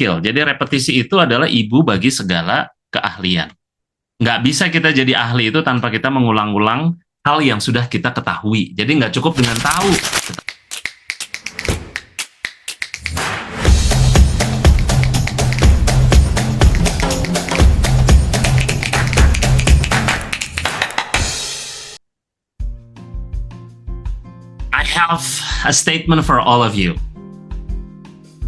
skill. Jadi repetisi itu adalah ibu bagi segala keahlian. Nggak bisa kita jadi ahli itu tanpa kita mengulang-ulang hal yang sudah kita ketahui. Jadi nggak cukup dengan tahu. I have a statement for all of you.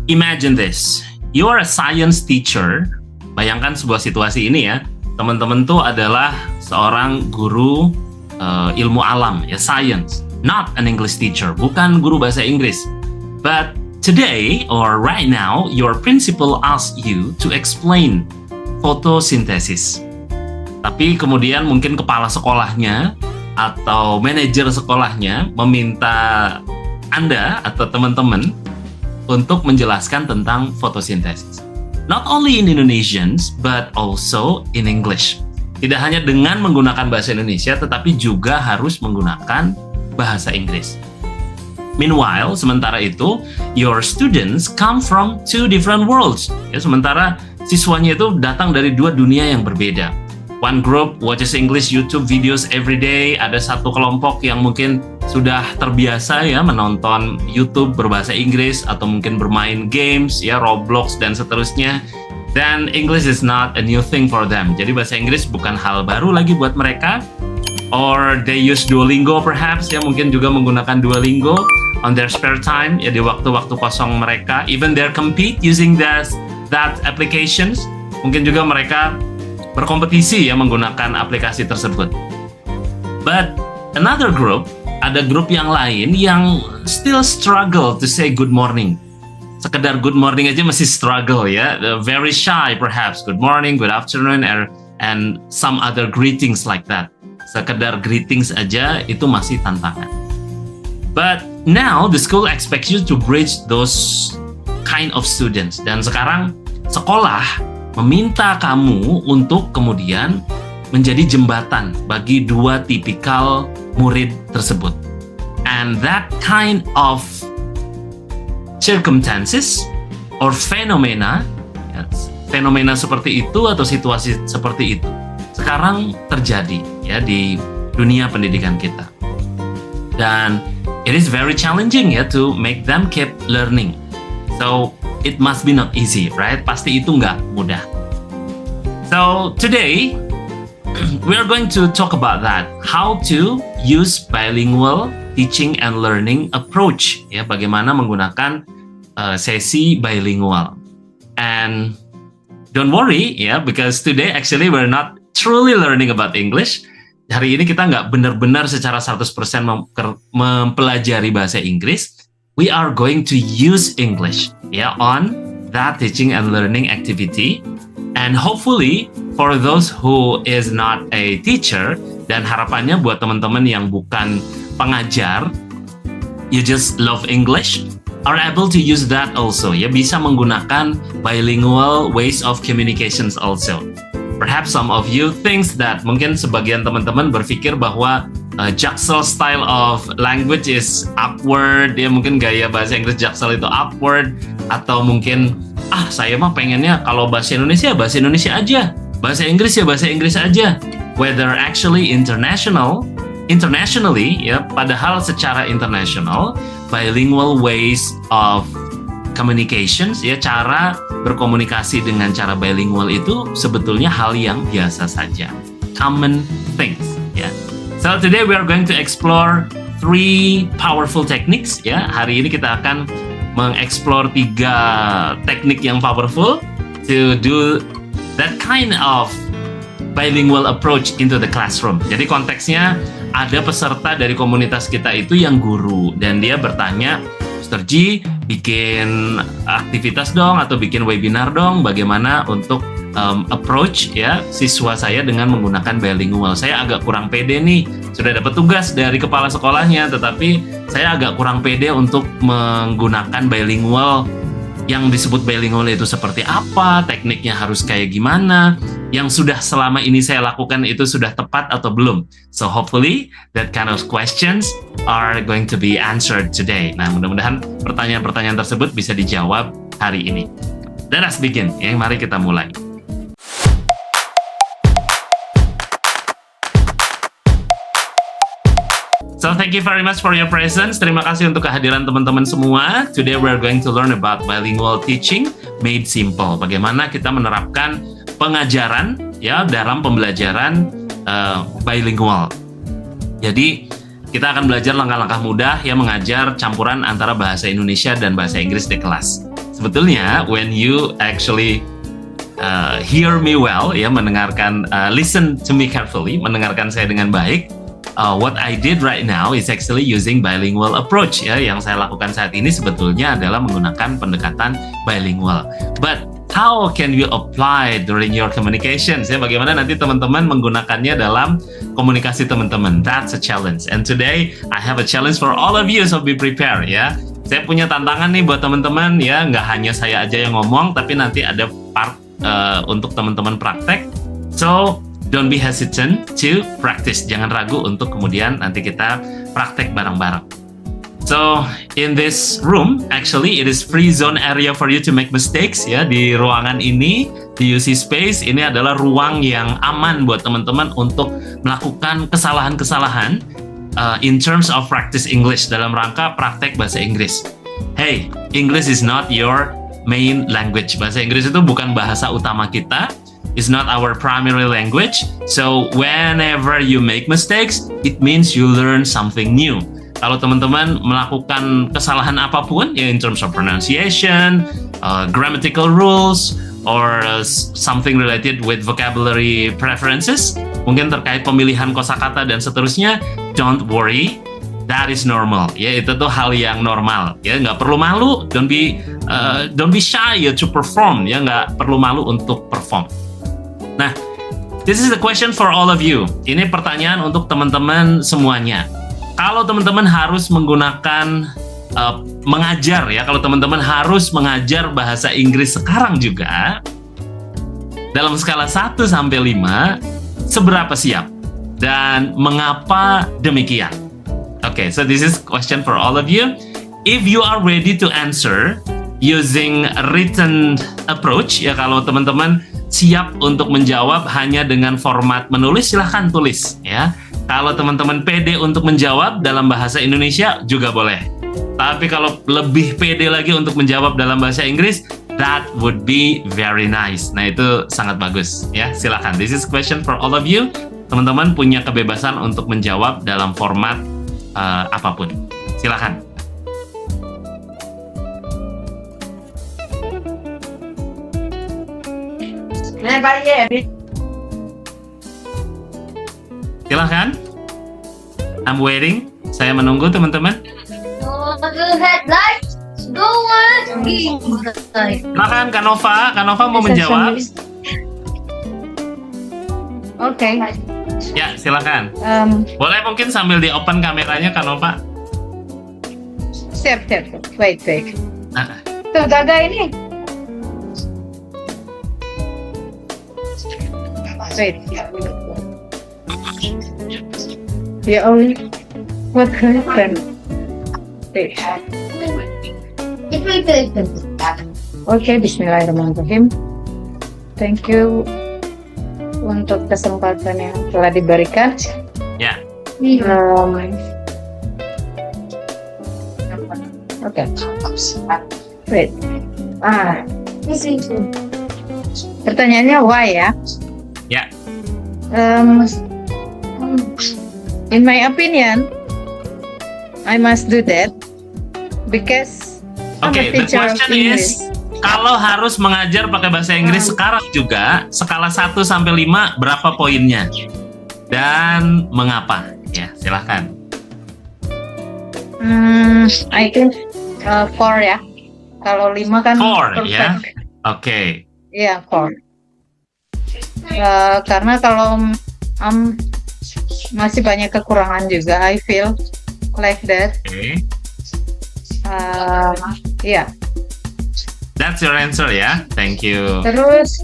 Imagine this. You are a science teacher. Bayangkan sebuah situasi ini ya. Teman-teman tuh adalah seorang guru ilmu alam, ya, science. Not an English teacher, bukan guru bahasa Inggris. But today or right now, your principal asks you to explain photosynthesis. Tapi kemudian mungkin kepala sekolahnya atau manajer sekolahnya meminta Anda atau teman-teman untuk menjelaskan tentang fotosintesis. Not only in Indonesians, but also in English. Tidak hanya dengan menggunakan bahasa Indonesia, tetapi juga harus menggunakan bahasa Inggris. Meanwhile, sementara itu, your students come from two different worlds. Ya, sementara siswanya itu datang dari dua dunia yang berbeda. One group watches English YouTube videos every day. Ada satu kelompok yang mungkin sudah terbiasa ya menonton YouTube berbahasa Inggris atau mungkin bermain games ya Roblox dan seterusnya. Dan English is not a new thing for them. Jadi bahasa Inggris bukan hal baru lagi buat mereka. Or they use Duolingo perhaps ya, mungkin juga menggunakan Duolingo on their spare time ya di waktu-waktu kosong mereka. Even they compete using that applications. Mungkin juga mereka berkompetisi ya menggunakan aplikasi tersebut. But another group, ada grup yang lain yang still struggle to say good morning. Sekedar good morning aja masih struggle ya. Very shy perhaps. Good morning, good afternoon, and some other greetings like that. Sekedar greetings aja itu masih tantangan. But now the school expects you to bridge those kind of students. Dan sekarang sekolah meminta kamu untuk kemudian menjadi jembatan bagi dua tipikal murid tersebut. And that kind of circumstances or fenomena, fenomena seperti itu atau situasi seperti itu sekarang terjadi ya di dunia pendidikan kita. Dan it is very challenging ya to make them keep learning. So it must be not easy, right? Pasti itu nggak mudah. So today we are going to talk about that. How to use bilingual teaching and learning approach. Ya, bagaimana menggunakan sesi bilingual. And don't worry ya, because today actually we're not truly learning about English. Hari ini kita nggak benar-benar secara 100% mempelajari bahasa Inggris. We are going to use English ya on that teaching and learning activity, and hopefully for those who is not a teacher, dan harapannya buat teman-teman yang bukan pengajar, you just love English, are able to use that also ya, bisa menggunakan bilingual ways of communications also. Perhaps some of you thinks that mungkin sebagian teman-teman berpikir bahwa Jaksel style of language is awkward, dia mungkin gaya bahasa Inggris Jaksel itu awkward, atau mungkin saya mah pengennya kalau bahasa Indonesia aja, bahasa Inggris ya bahasa Inggris aja. Whether actually internationally ya, padahal secara international bilingual ways of communications ya, cara berkomunikasi dengan cara bilingual itu sebetulnya hal yang biasa saja, common things ya. So today we are going to explore 3 powerful techniques ya. Hari ini kita akan mengeksplor 3 teknik yang powerful to do that kind of bilingual approach into the classroom. Jadi konteksnya ada peserta dari komunitas kita itu yang guru, dan dia bertanya, Mr. G, bikin aktivitas dong atau bikin webinar dong, bagaimana untuk approach ya siswa saya dengan menggunakan bilingual. Saya agak kurang pede nih, sudah dapat tugas dari kepala sekolahnya, tetapi saya agak kurang pede untuk menggunakan bilingual. Yang disebut bilingual itu seperti apa, tekniknya harus kayak gimana, yang sudah selama ini saya lakukan itu sudah tepat atau belum. So hopefully that kind of questions are going to be answered today. Nah, mudah-mudahan pertanyaan-pertanyaan tersebut bisa dijawab hari ini. Let us begin. Ya, mari kita mulai. So thank you very much for your presence. Terima kasih untuk kehadiran teman-teman semua. Today we are going to learn about bilingual teaching made simple. Bagaimana kita menerapkan pengajaran ya dalam pembelajaran bilingual. Jadi kita akan belajar langkah-langkah mudah yang mengajar campuran antara bahasa Indonesia dan bahasa Inggris di kelas. Sebetulnya when you actually hear me well ya, mendengarkan listen to me carefully, mendengarkan saya dengan baik. What I did right now is actually using bilingual approach ya. Yang saya lakukan saat ini sebetulnya adalah menggunakan pendekatan bilingual. But how can you apply during your communications? Ya, bagaimana nanti teman-teman menggunakannya dalam komunikasi teman-teman? That's a challenge. And today I have a challenge for all of you, so be prepared ya. Saya punya tantangan nih buat teman-teman ya. Nggak hanya saya aja yang ngomong, tapi nanti ada part untuk teman-teman praktek. So don't be hesitant to practice. Jangan ragu untuk kemudian nanti kita praktek bareng-bareng. So in this room, actually it is free zone area for you to make mistakes ya. Di ruangan ini, di UC Space, ini adalah ruang yang aman buat teman-teman untuk melakukan kesalahan-kesalahan in terms of practice English, dalam rangka praktek bahasa Inggris. Hey, English is not your main language. Bahasa Inggris itu bukan bahasa utama kita. It's not our primary language. So whenever you make mistakes, it means you learn something new. Kalau teman-teman melakukan kesalahan apapun, ya in terms of pronunciation, grammatical rules, or something related with vocabulary preferences, mungkin terkait pemilihan kosakata dan seterusnya, don't worry, that is normal. Ya, itu tuh hal yang normal. Ya, nggak perlu malu, don't be shy ya to perform. Ya, nggak perlu malu untuk perform. Nah, this is the question for all of you. Ini pertanyaan untuk teman-teman semuanya. Kalau teman-teman harus menggunakan mengajar ya, kalau teman-teman harus mengajar bahasa Inggris sekarang juga dalam skala 1 sampai 5, seberapa siap dan mengapa demikian? Okay, so this is question for all of you. If you are ready to answer using written approach ya, kalau teman-teman siap untuk menjawab hanya dengan format menulis, silahkan tulis ya. Kalau teman-teman pede untuk menjawab dalam bahasa Indonesia juga boleh. Tapi kalau lebih pede lagi untuk menjawab dalam bahasa Inggris, that would be very nice. Nah, itu sangat bagus ya. Silahkan. This is question for all of you. Teman-teman punya kebebasan untuk menjawab dalam format apapun. Silahkan. Silahkan. I'm waiting. Saya menunggu teman-teman. Silahkan Kanova. Kanova mau menjawab. Oke. Ya, silahkan. Boleh mungkin sambil di open kameranya Kanova. Siap. Wait. Ah. Tuh, Gaga ini. Wait. Ya Allah, what happened? Wait. Oke, bismillahirrahmanirrahim. Thank you untuk kesempatan yang telah diberikan. Ya. Oke. Wait. Pertanyaannya why ya? Ya. In my opinion, I must do that because I'm a Okay, the teacher of question English. is, kalau harus mengajar pakai bahasa Inggris sekarang juga, skala 1 sampai 5 berapa poinnya? Dan mengapa? Ya, silahkan. I think 4 ya. Kalau 5 kan 4 ya. perfect. Oke. Iya, 4. Karena kalau masih banyak kekurangan juga, I feel like that. Okay. Iya. That's your answer ya. Thank you. Terus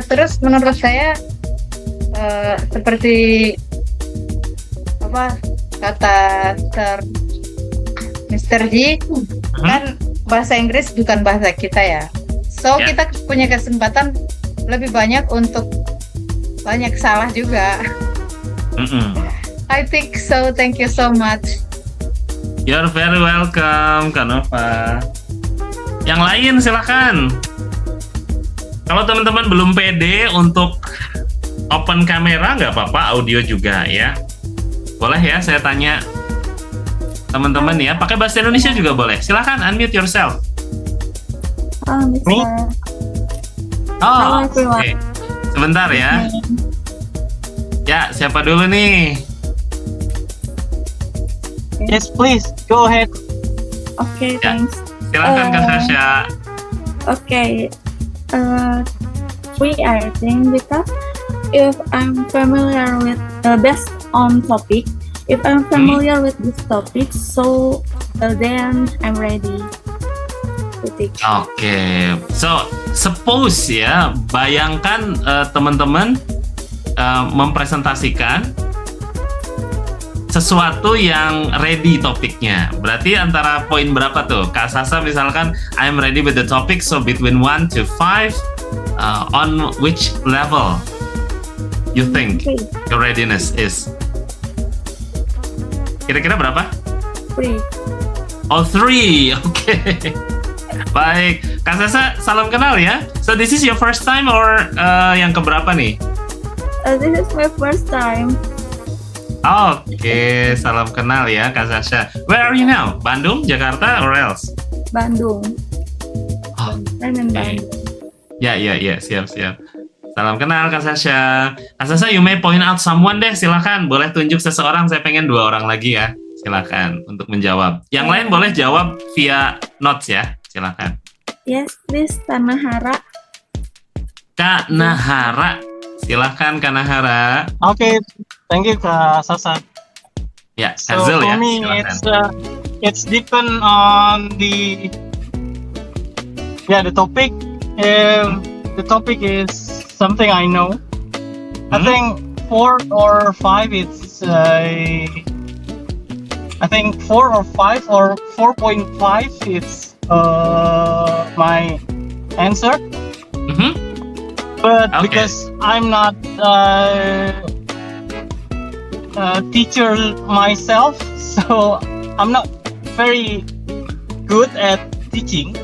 terus menurut saya seperti apa kata Mr. Mr. G, kan bahasa Inggris bukan bahasa kita ya. So Ya. kita punya kesempatan lebih banyak untuk banyak salah juga. I think so. Thank you so much. You're very welcome, Kanova. Yang lain silakan. Kalau teman-teman belum pede untuk open kamera, nggak apa-apa, audio juga ya. Boleh ya, saya tanya teman-teman ya. Pakai bahasa Indonesia juga boleh. Silakan unmute yourself. Me? Oh, Halo, everyone. oke. Sebentar ya. Ya, siapa dulu nih? Yes, please go ahead. Okay, Ya. thanks. Silakan Kak Sasha. Okay, three I think because if I'm familiar with based on topic, if I'm familiar with this topic, so then I'm ready to teach. Oke, so suppose ya, bayangkan teman-teman mempresentasikan sesuatu yang ready topiknya. Berarti antara poin berapa tuh? Kak Sasa misalkan, I'm ready with the topic, so between 1 to 5, on which level you think Okay, your readiness is? Kira-kira berapa? free. Oh, 3, oke. Baik, Kak Sasa, salam kenal ya. So this is your first time or yang keberapa nih? This is my first time. Oke, salam kenal ya Kak Sasha. Where are you now? Bandung, Jakarta, or else? Bandung. Oh, I'm in okay. Bandung. Ya, siap. Salam kenal Kak Sasha. Kak Sasha, you may point out someone deh, silakan. Boleh tunjuk seseorang, saya pengen 2 orang lagi ya. Silakan untuk menjawab. Yang lain boleh jawab via notes ya, silakan. Yes, please, Tanahara. Kak Nahara, silakan Kak Nahara. Okay, thank you, Sasa. Ya, So Kak Zul for ya, me, silakan. it's depend on the topic. The topic is something I know. I Mhm. think 4 or 5. I think 4 or 5 or 4.5 is my answer. Mhm. But Okay. because I'm not a teacher myself, so I'm not very good at teaching.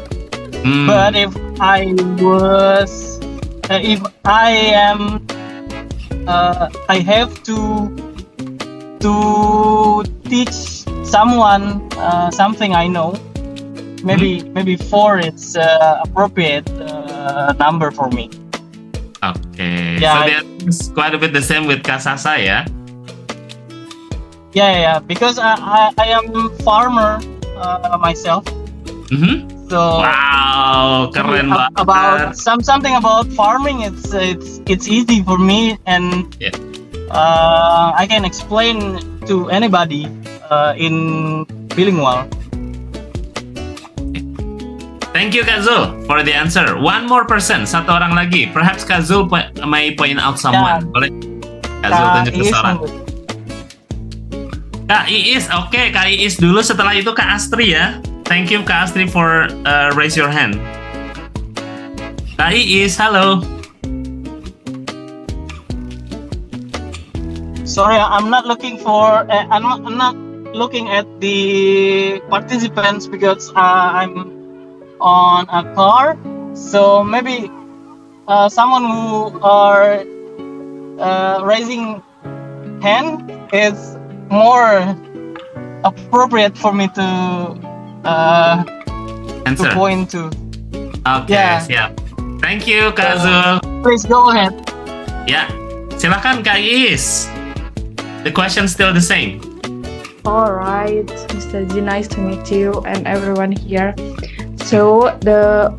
Hmm. But if I was, if I am, I have to teach someone something I know. Maybe 4 is appropriate number for me. Oke, Ya, so that's quite a bit the same with Kak Sasa ya. Yeah. Because I am farmer myself. Mhm. So Wow, keren banget. about something about farming, it's easy for me, and Yeah. I can explain to anybody in bilingual. Thank you Kak Zul for the answer. One more person, satu orang lagi. Perhaps Kak Zul may point out someone. Boleh? Kak Zul tunjuk ke seorang. Kak Iis, oke, Kak Iis dulu. Setelah itu Kak Astri ya. Thank you Kak Astri for raise your hand. Kak Iis, halo. Sorry, I'm not looking for. I'm not looking at the participants because I'm on a car. So maybe someone who are raising hand is more appropriate for me to Answer. point to. Oke, Yeah. siap. Thank you Kak Zul. Please go ahead. Ya, silakan Kak Iis. The question still the same. All right, Mr. G, nice to meet you and everyone here. So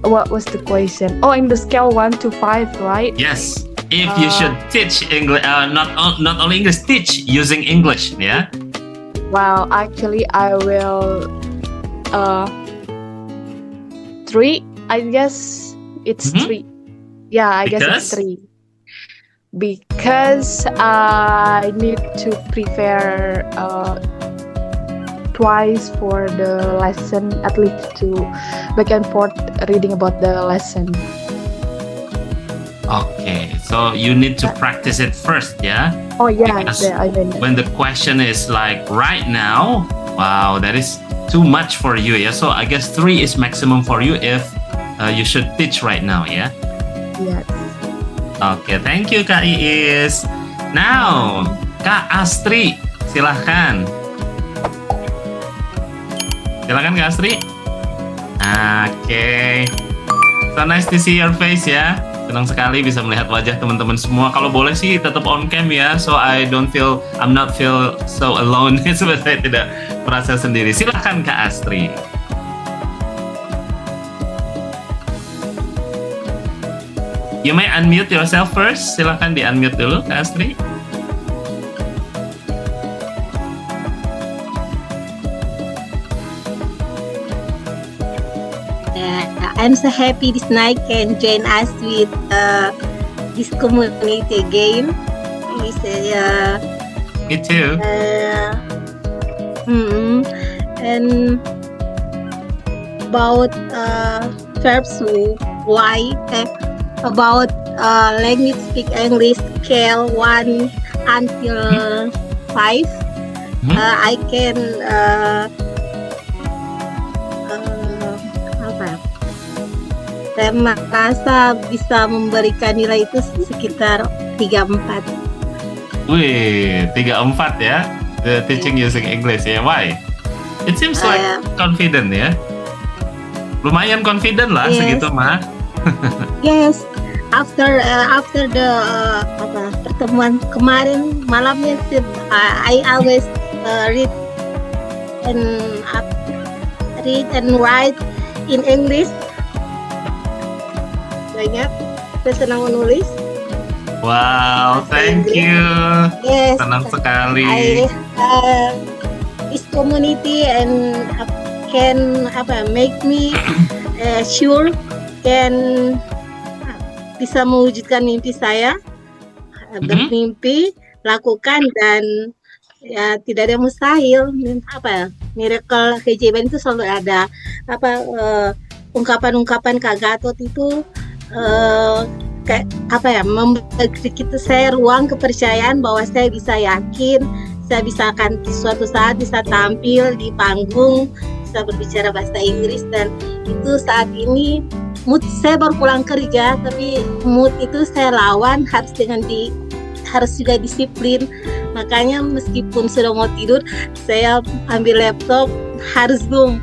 what was the question? Oh, in the scale 1 to 5, right? Yes, if you should teach English, not only English, teach using English, ya. Well, actually, I will 3. I guess it's Mhm. 3. Yeah, I guess Because? it's 3. Because I need to prepare twice for the lesson, at least to back and forth reading about the lesson. Okay, so you need to practice it first, yeah? Oh yeah, Because I mean, when the question is like right now, wow, that is too much for you, yeah? So I guess 3 is maximum for you if you should teach right now, yeah? yes. Oke, thank you Kak Iis. Now, Kak Astri, silahkan. Silahkan Kak Astri. Oke. So nice to see your face ya. Senang sekali bisa melihat wajah teman-teman semua. Kalau boleh sih tetap on cam ya, so I'm not feel so alone. Supaya saya tidak merasa sendiri. Silahkan Kak Astri. You may unmute yourself first. Silahkan di-unmute dulu, Kak Astri. I'm so happy this night can join us with this community game. It's, Me too. and about verbs why about language speak English scale 1 until 5. I can saya merasa bisa memberikan nilai itu sekitar 3-4. Wih, 3-4 ya. The teaching using English ya. Why? It seems like confident ya. Lumayan confident lah segitu mah. Yes. After the pertemuan kemarin malamnya I always read and write in English. Banyak, saya senang menulis. Wow, thank you. Yes. Senang sekali. This community and can make me sure can bisa mewujudkan mimpi saya. Bermimpi, lakukan dan ya tidak ada yang mustahil. Miracle, keajaiban itu selalu ada. Ungkapan-ungkapan Kak Gatot itu memberi kita saya ruang kepercayaan bahwa saya bisa yakin, saya bisa akan suatu saat bisa tampil di panggung, bisa berbicara bahasa Inggris, dan itu saat ini mood saya baru pulang kerja, tapi mood itu saya lawan harus juga disiplin. Makanya meskipun sudah mau tidur, saya ambil laptop, harus zoom.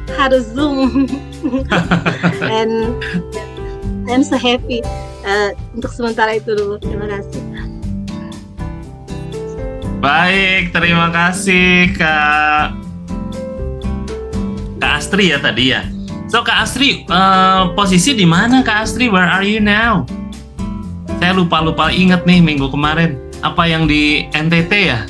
And I'm so happy. Untuk sementara itu dulu. Terima kasih. Baik, terima kasih Kak Astri ya tadi ya. So Kak Astri, posisi di mana Kak Astri? Where are you now? Saya lupa ingat nih minggu kemarin. Apa yang di NTT ya?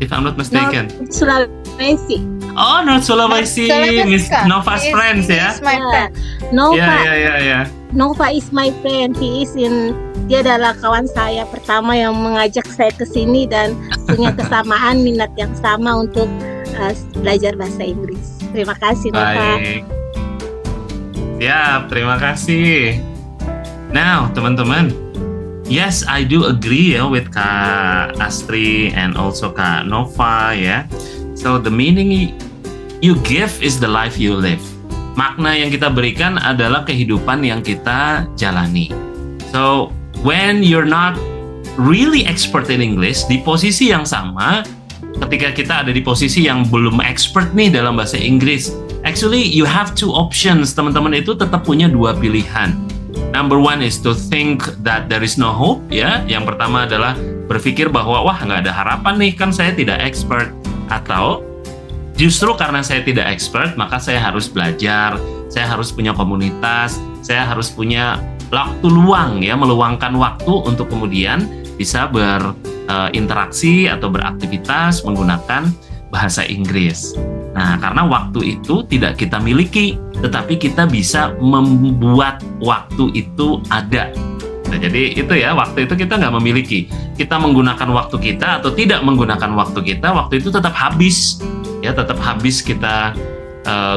If I'm not mistaken. Sulawesi. Oh, North Sulawesi. Miss Nova's friends ya. My friend. Nova. Ya. Nova is my friend. Dia adalah kawan saya pertama yang mengajak saya ke sini dan punya kesamaan minat yang sama untuk belajar bahasa Inggris. Terima kasih Nova. Baik. Siap, terima kasih. Now, teman-teman. Yes, I do agree with Kak Astri and also Kak Nova ya. So the meaning you give is the life you live. Makna yang kita berikan adalah kehidupan yang kita jalani. So when you're not really expert in English, di posisi yang sama, ketika kita ada di posisi yang belum expert nih dalam bahasa Inggris, actually you have two options. Teman-teman itu tetap punya 2 pilihan. Number 1 is to think that there is no hope ya. Yang pertama adalah berpikir bahwa wah nggak ada harapan nih, kan saya tidak expert. Atau justru karena saya tidak expert, maka saya harus belajar, saya harus punya komunitas, saya harus punya waktu luang ya, meluangkan waktu untuk kemudian bisa berinteraksi atau beraktivitas menggunakan bahasa Inggris. Nah, karena waktu itu tidak kita miliki, tetapi kita bisa membuat waktu itu ada. Nah, jadi itu ya, waktu itu kita nggak memiliki. Kita menggunakan waktu kita atau tidak menggunakan waktu kita, waktu itu tetap habis. ya tetap habis kita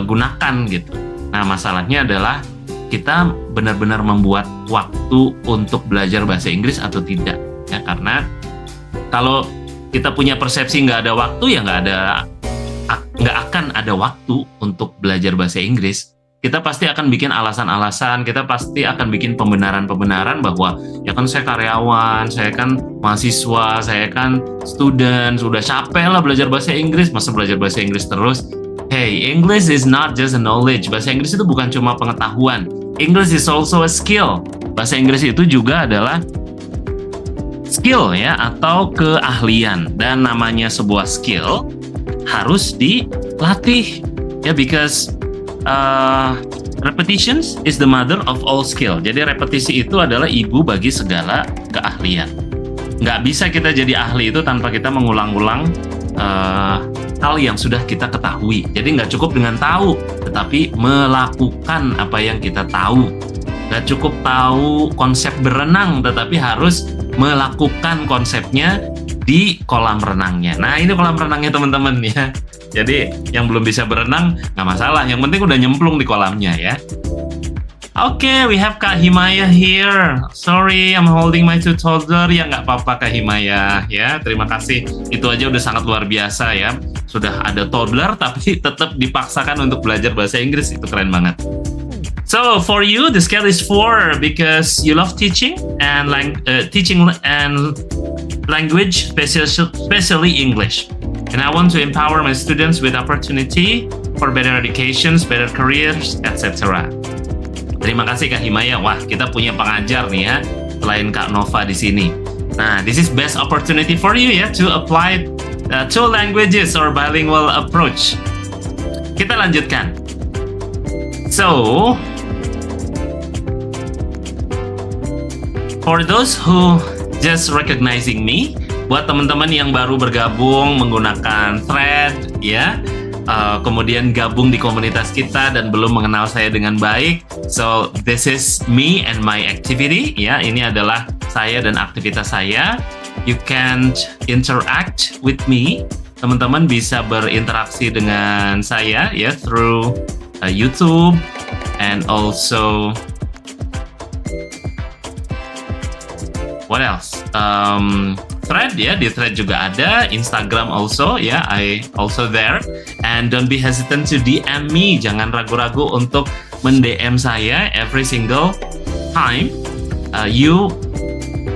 gunakan gitu. Nah, masalahnya adalah kita benar-benar membuat waktu untuk belajar bahasa Inggris atau tidak, ya, karena kalau kita punya persepsi nggak ada waktu, ya nggak akan ada waktu untuk belajar bahasa Inggris. Kita pasti akan bikin alasan-alasan, kita pasti akan bikin pembenaran-pembenaran bahwa ya kan saya karyawan, saya kan mahasiswa, saya kan student, sudah capek lah belajar bahasa Inggris, masa belajar bahasa Inggris terus. Hey, English is not just a knowledge. Bahasa Inggris itu bukan cuma pengetahuan. English is also a skill. Bahasa Inggris itu juga adalah skill, ya, atau keahlian. Dan namanya sebuah skill harus dilatih, ya, because repetitions is the mother of all skill. Jadi repetisi itu adalah ibu bagi segala keahlian. Nggak bisa kita jadi ahli itu tanpa kita mengulang-ulang hal yang sudah kita ketahui. Jadi nggak cukup dengan tahu, tetapi melakukan apa yang kita tahu. Nggak cukup tahu konsep berenang, tetapi harus melakukan konsepnya di kolam renangnya. Nah, ini kolam renangnya teman-teman, ya. Jadi yang belum bisa berenang nggak masalah, yang penting udah nyemplung di kolamnya, ya. Oke, we have Kak Himaya here. Sorry, I'm holding my two toddler. Ya nggak apa-apa Kak Himaya, ya. Terima kasih. Itu aja udah sangat luar biasa, ya. Sudah ada toddler tapi tetap dipaksakan untuk belajar bahasa Inggris, itu keren banget. So for you, the scale is 4 because you love teaching and teaching and language, especially English. And I want to empower my students with opportunity for better educations, better careers, etc. Terima kasih Kak Himaya. Wah, kita punya pengajar nih, ya, selain Kak Nova di sini. Nah, this is best opportunity for you, ya, to apply two languages or bilingual approach. Kita lanjutkan. So, for those who just recognizing me, buat teman-teman yang baru bergabung menggunakan Thread, ya, kemudian gabung di komunitas kita dan belum mengenal saya dengan baik, so this is me and my activity, ya, ini adalah saya dan aktivitas saya. You can interact with me, teman-teman bisa berinteraksi dengan saya, ya, through YouTube and also what else? Thread, ya, di Thread juga ada, Instagram also, ya, I also there. And don't be hesitant to DM me, jangan ragu-ragu untuk men-DM saya every single time you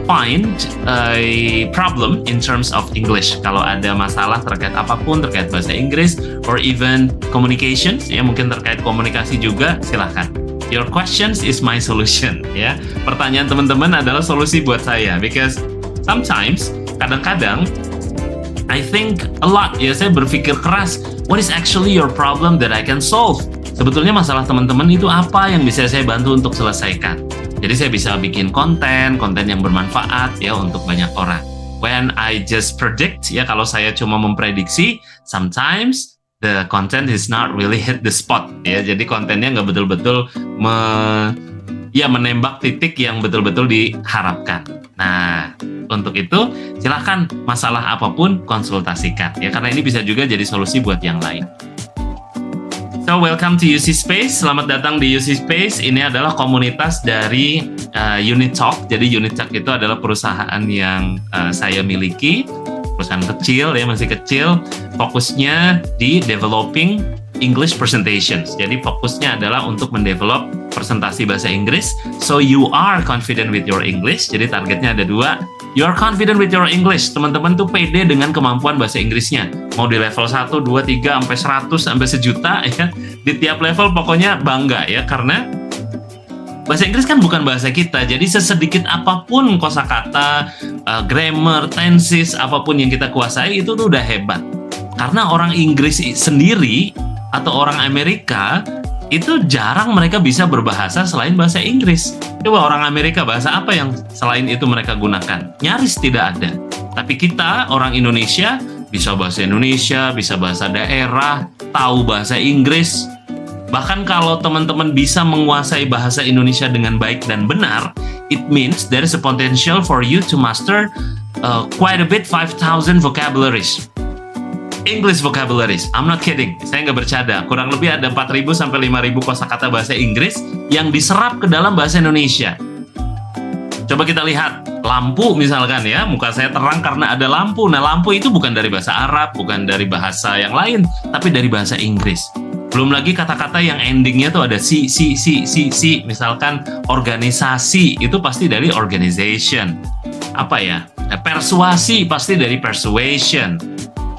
find a problem in terms of English. Kalau ada masalah terkait apapun, terkait bahasa Inggris, or even communications, ya, mungkin terkait komunikasi juga, silahkan. Your questions is my solution, ya. Pertanyaan teman-teman adalah solusi buat saya, because sometimes, kadang-kadang, I think a lot, ya, saya berpikir keras, what is actually your problem that I can solve? Sebetulnya masalah teman-teman itu apa yang bisa saya bantu untuk selesaikan? Jadi saya bisa bikin konten yang bermanfaat, ya, untuk banyak orang. When I just predict, ya, kalau saya cuma memprediksi, sometimes the content is not really hit the spot, ya. Jadi kontennya nggak betul-betul menembak titik yang betul-betul diharapkan. Nah, untuk itu silahkan masalah apapun konsultasikan, ya, karena ini bisa juga jadi solusi buat yang lain. So, welcome to UC Space. Selamat datang di UC Space. Ini adalah komunitas dari Unit Talk. Jadi Unit Talk itu adalah perusahaan yang saya miliki, perusahaan kecil, ya, masih kecil. Fokusnya di developing English presentations. Jadi fokusnya adalah untuk mendevelop presentasi bahasa Inggris. So you are confident with your English. Jadi targetnya ada 2. You are confident with your English. Teman-teman tuh pede dengan kemampuan bahasa Inggrisnya. Mau di level 1, 2, 3, sampai 100, sampai sejuta, ya. Di tiap level pokoknya bangga, ya, karena bahasa Inggris kan bukan bahasa kita. Jadi sesedikit apapun kosakata, grammar, tenses, apapun yang kita kuasai itu tuh udah hebat. Karena orang Inggris sendiri atau orang Amerika itu jarang mereka bisa berbahasa selain bahasa Inggris. Coba orang Amerika, bahasa apa yang selain itu mereka gunakan? Nyaris tidak ada. Tapi kita, orang Indonesia, bisa bahasa Indonesia, bisa bahasa daerah, tahu bahasa Inggris. Bahkan kalau teman-teman bisa menguasai bahasa Indonesia dengan baik dan benar, it means there is a potential for you to master quite a bit 5,000 vocabularies. English vocabularies. I'm not kidding. Saya nggak bercanda. Kurang lebih ada 4.000 sampai 5.000 kosakata bahasa Inggris yang diserap ke dalam bahasa Indonesia. Coba kita lihat lampu misalkan ya, muka saya terang karena ada lampu. Nah, lampu itu bukan dari bahasa Arab, bukan dari bahasa yang lain, tapi dari bahasa Inggris. Belum lagi kata-kata yang endingnya tuh ada si. Misalkan organisasi, itu pasti dari organization. Apa ya? Persuasi pasti dari persuasion.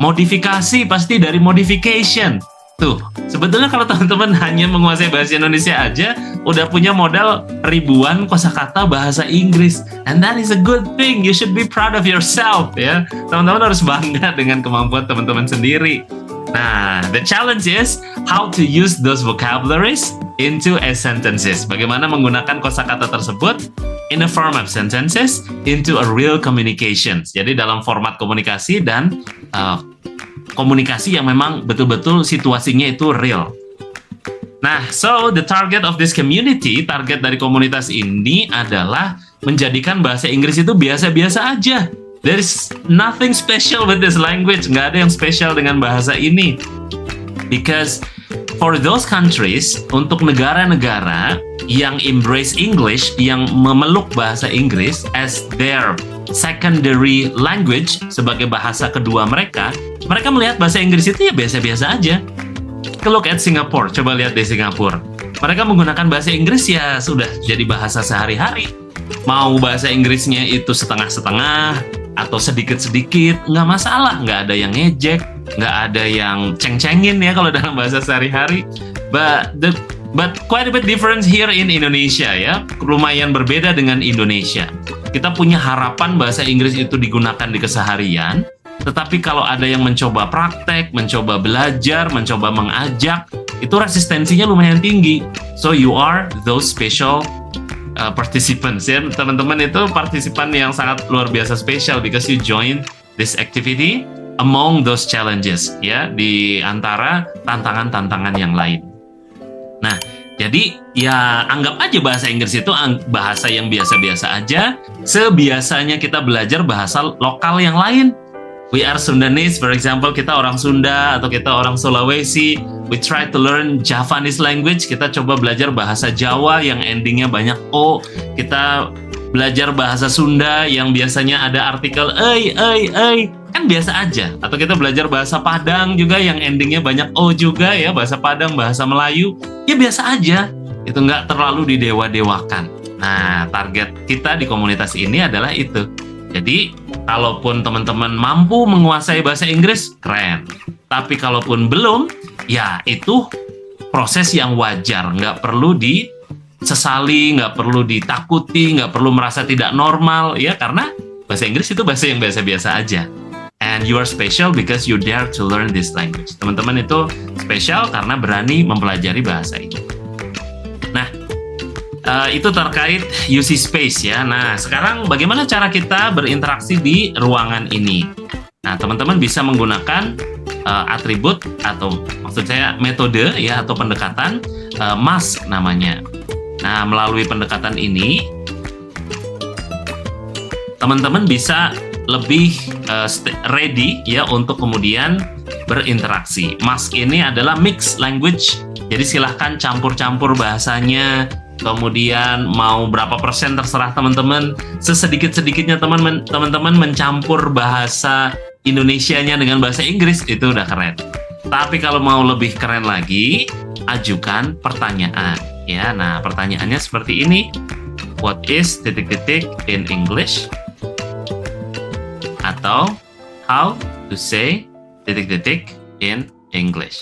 Modifikasi pasti dari modification. Tuh, sebetulnya kalau teman-teman hanya menguasai bahasa Indonesia aja, udah punya modal ribuan kosakata bahasa Inggris. And that is a good thing. You should be proud of yourself, ya. Teman-teman harus bangga dengan kemampuan teman-teman sendiri. Nah, the challenge is how to use those vocabularies into a sentences. Bagaimana menggunakan kosakata tersebut in a form of sentences into a real communications. Jadi dalam format komunikasi dan komunikasi yang memang betul-betul situasinya itu real. Nah, so the target of this community, target dari komunitas ini adalah menjadikan bahasa Inggris itu biasa-biasa aja. There is nothing special with this language. Nggak ada yang spesial dengan bahasa ini. Because for those countries, untuk negara-negara yang embrace English, yang memeluk bahasa Inggris as their secondary language, sebagai bahasa kedua mereka melihat bahasa Inggris itu ya biasa-biasa aja. Look at Singapore, coba lihat di Singapura. Mereka menggunakan bahasa Inggris ya sudah jadi bahasa sehari-hari. Mau bahasa Inggrisnya itu setengah-setengah atau sedikit-sedikit, nggak masalah. Nggak ada yang ngejek, nggak ada yang ceng-cengin ya kalau dalam bahasa sehari-hari. But quite a bit different here in Indonesia ya. Lumayan berbeda dengan Indonesia. Kita punya harapan bahasa Inggris itu digunakan di keseharian. Tetapi kalau ada yang mencoba praktek, mencoba belajar, mencoba mengajak, itu resistensinya lumayan tinggi. So you are those special participants ya. Teman-teman itu partisipan yang sangat luar biasa spesial because you join this activity among those challenges ya, di antara tantangan-tantangan yang lain. Nah, jadi ya anggap aja bahasa Inggris itu bahasa yang biasa-biasa aja, sebiasanya kita belajar bahasa lokal yang lain. We are Sundanese, for example, kita orang Sunda atau kita orang Sulawesi. We try to learn Javanese language. Kita coba belajar bahasa Jawa yang endingnya banyak O. Kita belajar bahasa Sunda yang biasanya ada artikel ei. Kan biasa aja. Atau kita belajar bahasa Padang juga yang endingnya banyak O juga ya. Bahasa Padang, bahasa Melayu. Ya biasa aja. Itu nggak terlalu didewa-dewakan. Nah, target kita di komunitas ini adalah itu. Jadi, kalaupun teman-teman mampu menguasai bahasa Inggris, keren. Tapi kalaupun belum, ya itu proses yang wajar. Nggak perlu disesali, nggak perlu ditakuti, nggak perlu merasa tidak normal, ya. Karena bahasa Inggris itu bahasa yang biasa-biasa aja. And you are special because you dare to learn this language. Teman-teman itu spesial karena berani mempelajari bahasa ini. Nah, itu terkait UC Space ya. Nah, sekarang bagaimana cara kita berinteraksi di ruangan ini? Nah, teman-teman bisa menggunakan atribut atau maksud saya metode ya atau pendekatan mask namanya. Nah, melalui pendekatan ini teman-teman bisa lebih ready ya untuk kemudian berinteraksi. Mask ini adalah mixed language. Jadi silahkan campur-campur bahasanya. Kemudian mau berapa persen terserah teman-teman. Sesedikit-sedikitnya teman-teman mencampur bahasa Indonesianya dengan bahasa Inggris, itu udah keren. Tapi kalau mau lebih keren lagi, ajukan pertanyaan. Ya, nah pertanyaannya seperti ini. What is ... in English? Atau how to say ... in English.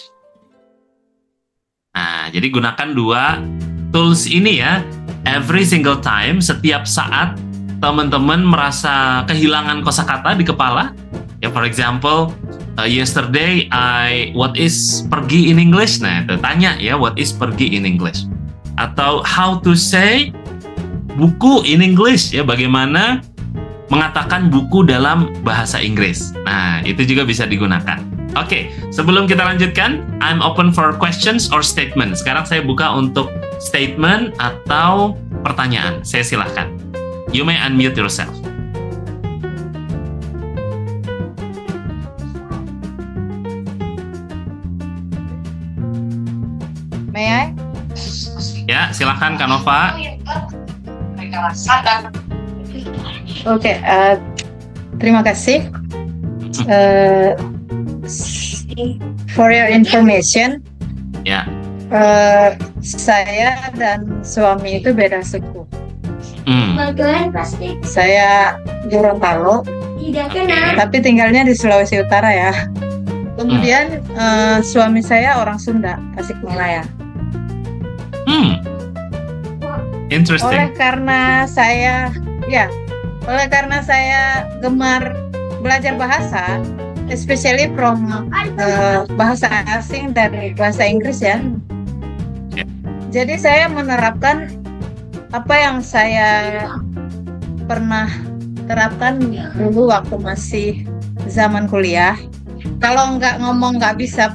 Nah, jadi gunakan dua tools ini ya, every single time, setiap saat teman-teman merasa kehilangan kosakata di kepala. Ya, for example, yesterday what is pergi in English? Nah, itu tanya ya, what is pergi in English? Atau how to say buku in English? Ya, bagaimana mengatakan buku dalam bahasa Inggris? Nah, itu juga bisa digunakan. Oke, sebelum kita lanjutkan, I'm open for questions or statement. Sekarang saya buka untuk statement atau pertanyaan. Saya silahkan. You may unmute yourself. Ya, silakan Kak Nova. Oke, terima kasih. For your information, Ya. saya dan suami itu beda suku. Hmm. Saya Gorontalo, tapi tinggalnya di Sulawesi Utara ya. Kemudian suami saya orang Sunda, Tasikmalaya. Interesting. Oleh karena saya gemar belajar bahasa, especially from bahasa asing dari bahasa Inggris ya. Yeah. Jadi saya menerapkan apa yang saya pernah terapkan dulu waktu masih zaman kuliah. Kalau nggak bisa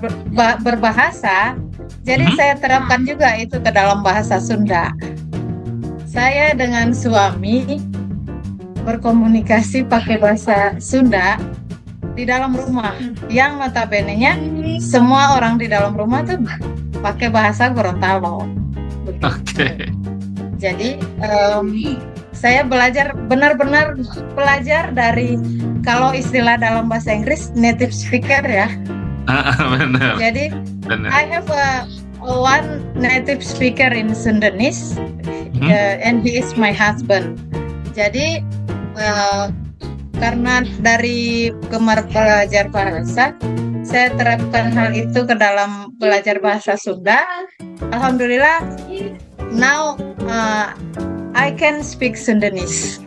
berbahasa, jadi saya terapkan juga itu ke dalam bahasa Sunda. Saya dengan suami berkomunikasi pakai bahasa Sunda di dalam rumah, yang notabene-nya semua orang di dalam rumah tuh pakai bahasa Gorontalo. Oke. Jadi saya benar-benar belajar dari, kalau istilah dalam bahasa Inggris, native speaker ya. Benar. Jadi Benar. I have one native speaker in Sundanese, and he is my husband. Jadi karena dari gemar belajar bahasa, saya terapkan hal itu ke dalam belajar bahasa Sunda. Alhamdulillah, now I can speak Sundanese.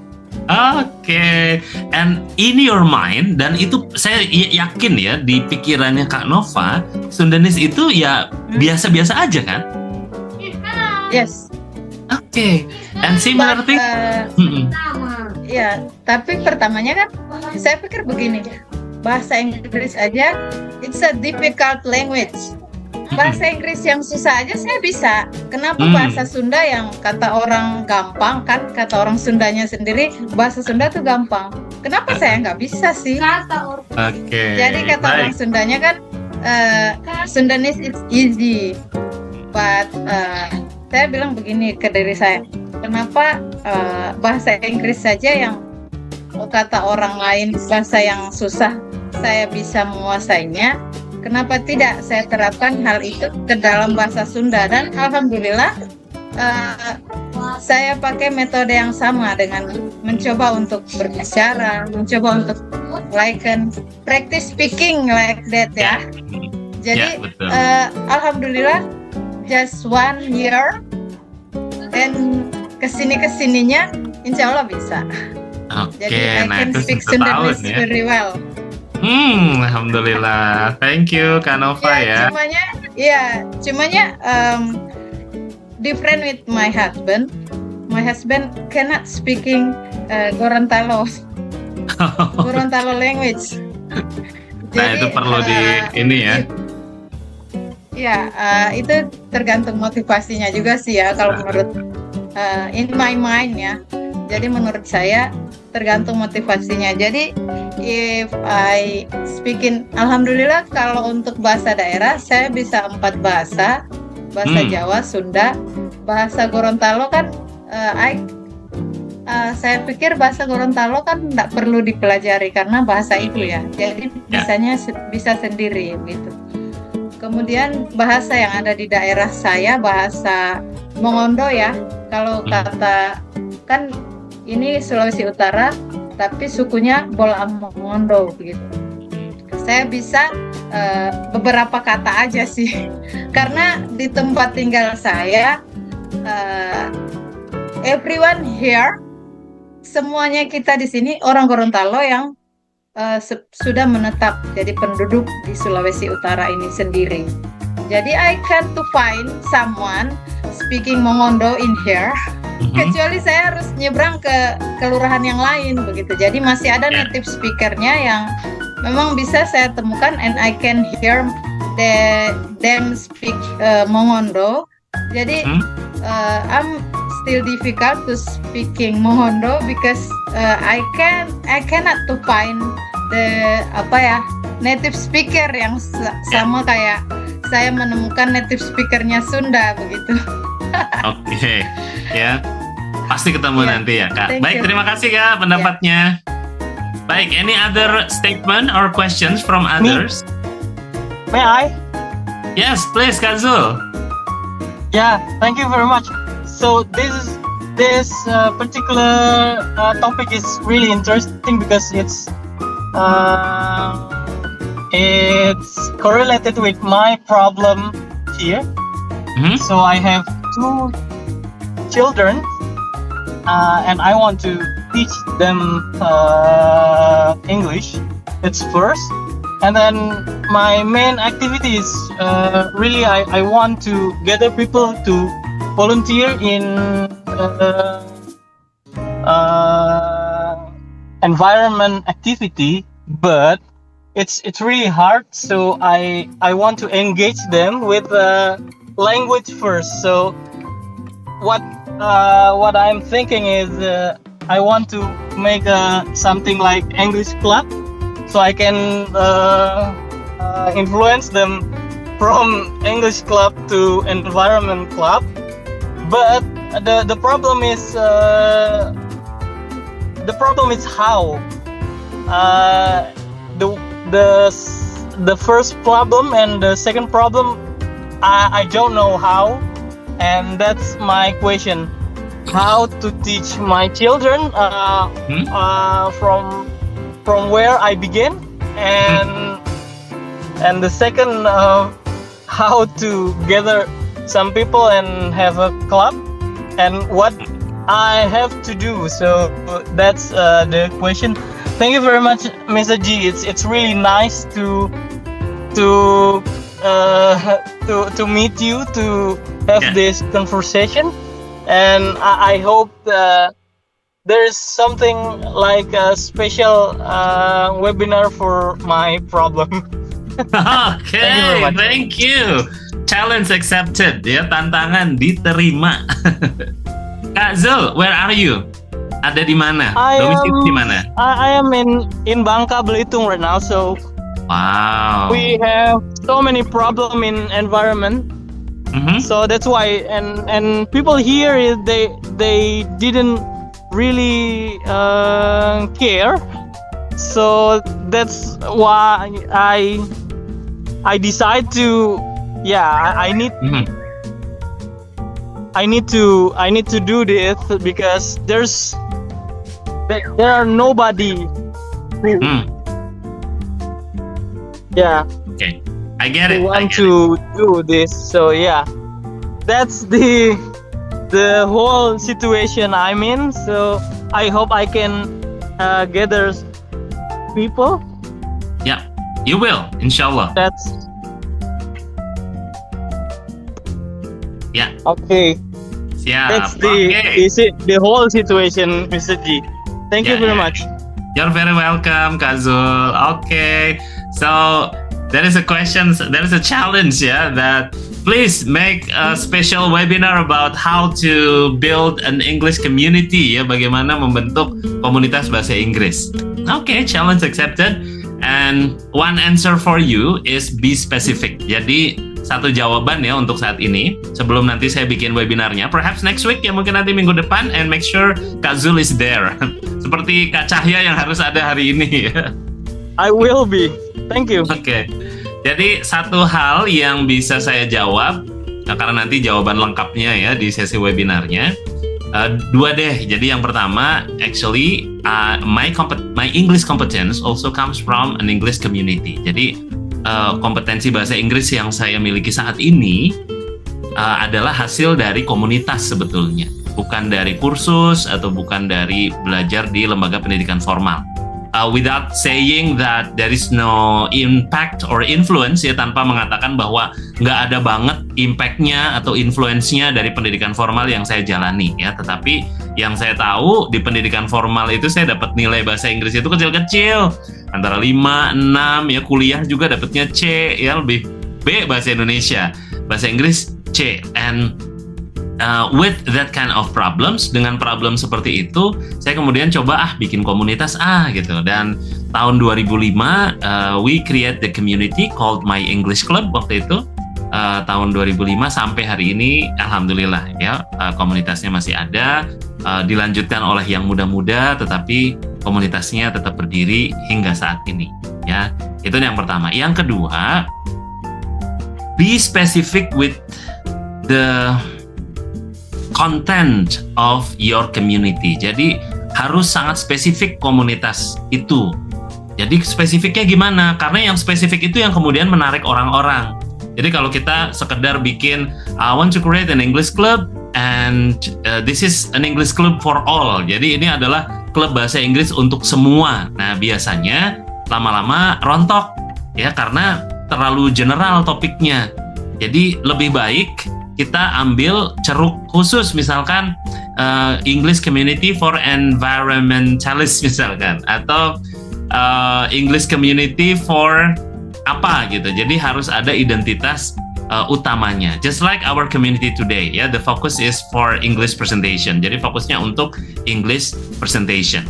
Oke, and in your mind, dan itu saya yakin ya di pikirannya Kak Nova, Sundanese itu ya biasa-biasa aja kan? Yes. Oke, and similar thing. Ya, tapi pertamanya kan saya pikir begini, bahasa Inggris aja, it's a difficult language. Bahasa Inggris yang susah aja saya bisa. Kenapa bahasa Sunda yang kata orang gampang kan, kata orang Sundanya sendiri, bahasa Sunda tuh gampang. Kenapa saya nggak bisa sih? Oke. Jadi kata orang Sundanya kan, Sundanese it's easy. But saya bilang begini ke diri saya, kenapa bahasa Inggris saja yang kata orang lain bahasa yang susah saya bisa menguasainya, kenapa tidak saya terapkan hal itu ke dalam bahasa Sunda? Dan alhamdulillah saya pakai metode yang sama dengan mencoba untuk berbicara, mencoba untuk practice speaking like that ya. Jadi alhamdulillah just 1 year dan kesininya insya Allah bisa. Jadi I can speak Sundanese very well. Alhamdulillah. Thank you Kak Nova ya. Cumanya different with my husband. My husband cannot speaking Gorontalo language. Nah itu perlu di ini ya. Ya, itu tergantung motivasinya juga sih ya. Kalau menurut in my mind ya. Jadi menurut saya tergantung motivasinya. Jadi if I speaking, alhamdulillah kalau untuk bahasa daerah saya bisa 4 bahasa. Bahasa Jawa, Sunda, bahasa Gorontalo kan saya pikir bahasa Gorontalo kan tidak perlu dipelajari karena bahasa itu ya. Jadi bisa sendiri gitu. Kemudian bahasa yang ada di daerah saya, bahasa Mongondo ya. Kalau kata kan ini Sulawesi Utara, tapi sukunya Bolam Mongondo begitu. Saya bisa beberapa kata aja sih, karena di tempat tinggal saya, everyone here, semuanya kita di sini orang Gorontalo yang sudah menetap jadi penduduk di Sulawesi Utara ini sendiri. Jadi I can't to find someone speaking Mongondo in here. Kecuali saya harus nyebrang ke kelurahan yang lain begitu. Jadi masih ada native speakernya yang memang bisa saya temukan, and I can hear them speak Mongondo. Jadi I'm still difficult to speaking Mongondo because I cannot to find the native speaker yang sama kayak saya menemukan native speakernya Sunda begitu. Oke, ya. Pasti ketemu Yeah. nanti ya, Kak. Thank Baik, you. terima kasih Kak pendapatnya. Baik, any other statement or questions from others? May I? Yes, please, Kak Zul. Yeah, thank you very much. So this particular topic is really interesting because it's correlated with my problem here. Mhm. So I have 2 children, and I want to teach them English. It's first, and then my main activity is really I want to gather people to volunteer in environment activity, but it's really hard. So I want to engage them with language first. So what I'm thinking is I want to make something like English club, so I can influence them from English club to environment club. But the problem is how the first problem and the second problem I don't know how, and that's my question: how to teach my children from where I begin, and the second how to gather some people and have a club, and what I have to do. So that's the question. Thank you very much, Mr. G. It's really nice to meet you, to have Yeah. this conversation, and I hope there is something like a special webinar for my problem. Oke, Thank you very much. thank you. Challenge accepted, ya, tantangan diterima. Kak Zul, where are you? Ada di mana? Domisili di mana? I am in Bangka Belitung right now, so Wow. we have so many problem in environment. Mhm. So that's why, and people here they didn't really care. So that's why I decide to, I need Mhm. I need to do this because there are nobody. Hmm. Yeah, Oke, I get who it. I want get it. to do this. So yeah, that's the whole situation I'm in. So I hope I can gather people. Ya, you will, inshallah. That's Ya, okay. siap. That's the whole situation, Mr. G. Thank you Yeah, very yeah. much. You're very welcome, Kak Zul. Okay, so there is a question, there is a challenge, yeah, that please make a special webinar about how to build an English community, ya, bagaimana membentuk komunitas bahasa Inggris. Okay, challenge accepted. And one answer for you is be specific. Jadi satu jawaban ya untuk saat ini sebelum nanti saya bikin webinarnya, perhaps next week ya, mungkin nanti minggu depan, and make sure Kak Zul is there. Seperti Kak Cahya yang harus ada hari ini ya. I will be. Thank you. Oke. Jadi satu hal yang bisa saya jawab, nah, karena nanti jawaban lengkapnya ya di sesi webinarnya, dua deh. Jadi yang pertama, actually my English competence also comes from an English community. Jadi kompetensi bahasa Inggris yang saya miliki saat ini adalah hasil dari komunitas sebetulnya, bukan dari kursus atau bukan dari belajar di lembaga pendidikan formal. Without saying that there is no impact or influence, ya, tanpa mengatakan bahwa nggak ada banget impact-nya atau influence-nya dari pendidikan formal yang saya jalani, ya. Tetapi yang saya tahu di pendidikan formal itu saya dapat nilai bahasa Inggris itu kecil-kecil, antara 5, 6, ya, kuliah juga dapatnya C, ya, lebih B bahasa Indonesia, bahasa Inggris C, and with that kind of problems, dengan problem seperti itu, saya kemudian coba bikin komunitas gitu. Dan tahun 2005 we create the community called My English Club waktu itu. tahun 2005 sampai hari ini, alhamdulillah ya, komunitasnya masih ada, dilanjutkan oleh yang muda-muda, tetapi komunitasnya tetap berdiri hingga saat ini. Ya, itu yang pertama. Yang kedua, be specific with the content of your community. Jadi harus sangat spesifik komunitas itu. Jadi spesifiknya gimana? Karena yang spesifik itu yang kemudian menarik orang-orang. Jadi kalau kita sekedar bikin I want to create an English club and this is an English club for all. Jadi ini adalah klub bahasa Inggris untuk semua. Nah, biasanya lama-lama rontok ya karena terlalu general topiknya. Jadi lebih baik kita ambil ceruk khusus, misalkan English Community for Environmentalists misalkan, atau English Community for apa gitu. Jadi harus ada identitas utamanya. Just like our community today, ya, the focus is for English presentation. Jadi fokusnya untuk English presentation.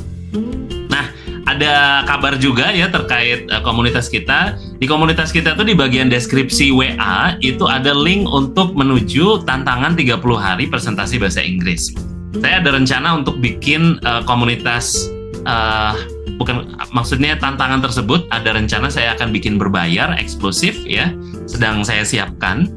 Nah, ada kabar juga ya terkait komunitas kita. Di komunitas kita tuh di bagian deskripsi WA itu ada link untuk menuju tantangan 30 hari presentasi bahasa Inggris. Saya ada rencana untuk bikin komunitas, maksudnya tantangan tersebut ada rencana saya akan bikin berbayar eksklusif ya. Sedang saya siapkan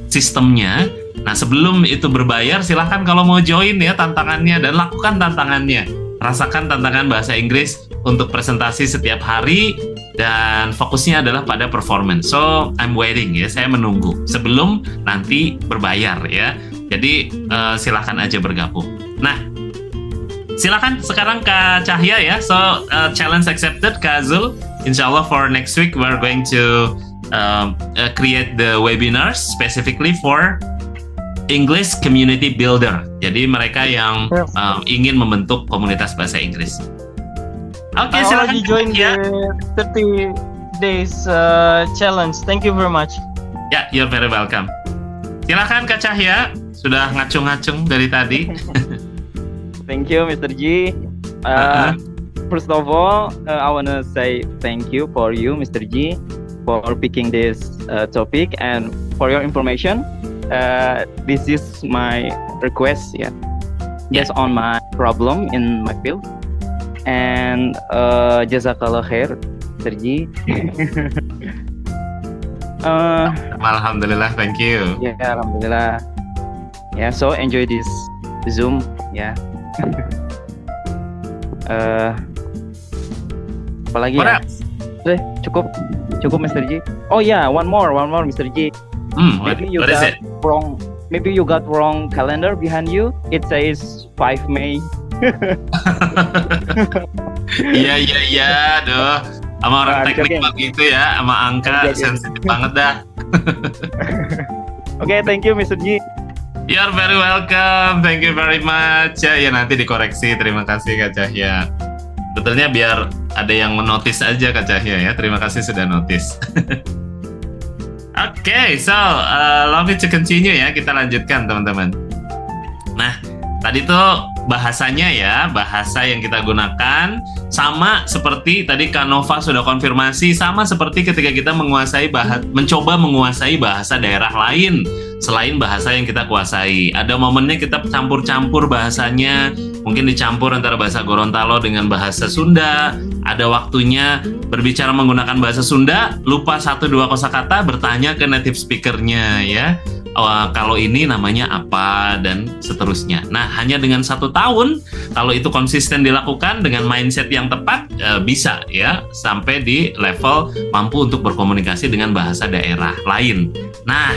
sistemnya. Nah, sebelum itu berbayar silahkan kalau mau join ya tantangannya dan lakukan tantangannya. Rasakan tantangan bahasa Inggris untuk presentasi setiap hari dan fokusnya adalah pada performance. So, I'm waiting ya, saya menunggu sebelum nanti berbayar ya. Jadi silakan aja bergabung. Nah, silakan sekarang Kak Cahya ya. So, challenge accepted Kak Azul. Insyaallah for next week we're going to create the webinars specifically for English Community Builder. Jadi mereka yang ingin membentuk komunitas bahasa Inggris. Oke, I silakan already joined ya. the 30 days challenge. Thank you very much. Ya, you're very welcome. Silakan Kak Cahya, sudah ngacung-ngacung dari tadi. Thank you, Mr. G. First of all, I wanna say thank you for you, Mr. G, for picking this topic and for your information. This is my request, based on my problem in my field. And jazakallah khair, Mr. G. Alhamdulillah, thank you. Alhamdulillah. So enjoy this Zoom, apalagi What ya? else? Cukup Mr. G. Oh yeah, one more Mr. G. Maybe you what is got it? wrong. Maybe you got wrong calendar behind you. It says 5 May. Iya, aduh. Sama orang teknik joking. begitu ya, sama angka sensitif banget dah. Okay, thank you, Mr. G. You're very welcome, thank you very much. Ya nanti dikoreksi, terima kasih Kak Cahya. Betulnya biar ada yang menotis aja Kak Cahya ya, terima kasih sudah notice. Okay, so allow me to continue ya, kita lanjutkan teman-teman. Nah, tadi tuh bahasanya ya, bahasa yang kita gunakan sama seperti tadi Kak Nova sudah konfirmasi, sama seperti ketika kita mencoba menguasai bahasa daerah lain selain bahasa yang kita kuasai. Ada momennya kita campur-campur bahasanya, mungkin dicampur antara bahasa Gorontalo dengan bahasa Sunda. Ada waktunya berbicara menggunakan bahasa Sunda, lupa 1-2 kosakata, bertanya ke native speaker-nya ya. Kalau ini namanya apa dan seterusnya. Nah, hanya dengan 1 tahun, kalau itu konsisten dilakukan dengan mindset yang tepat, bisa ya sampai di level mampu untuk berkomunikasi dengan bahasa daerah lain. Nah,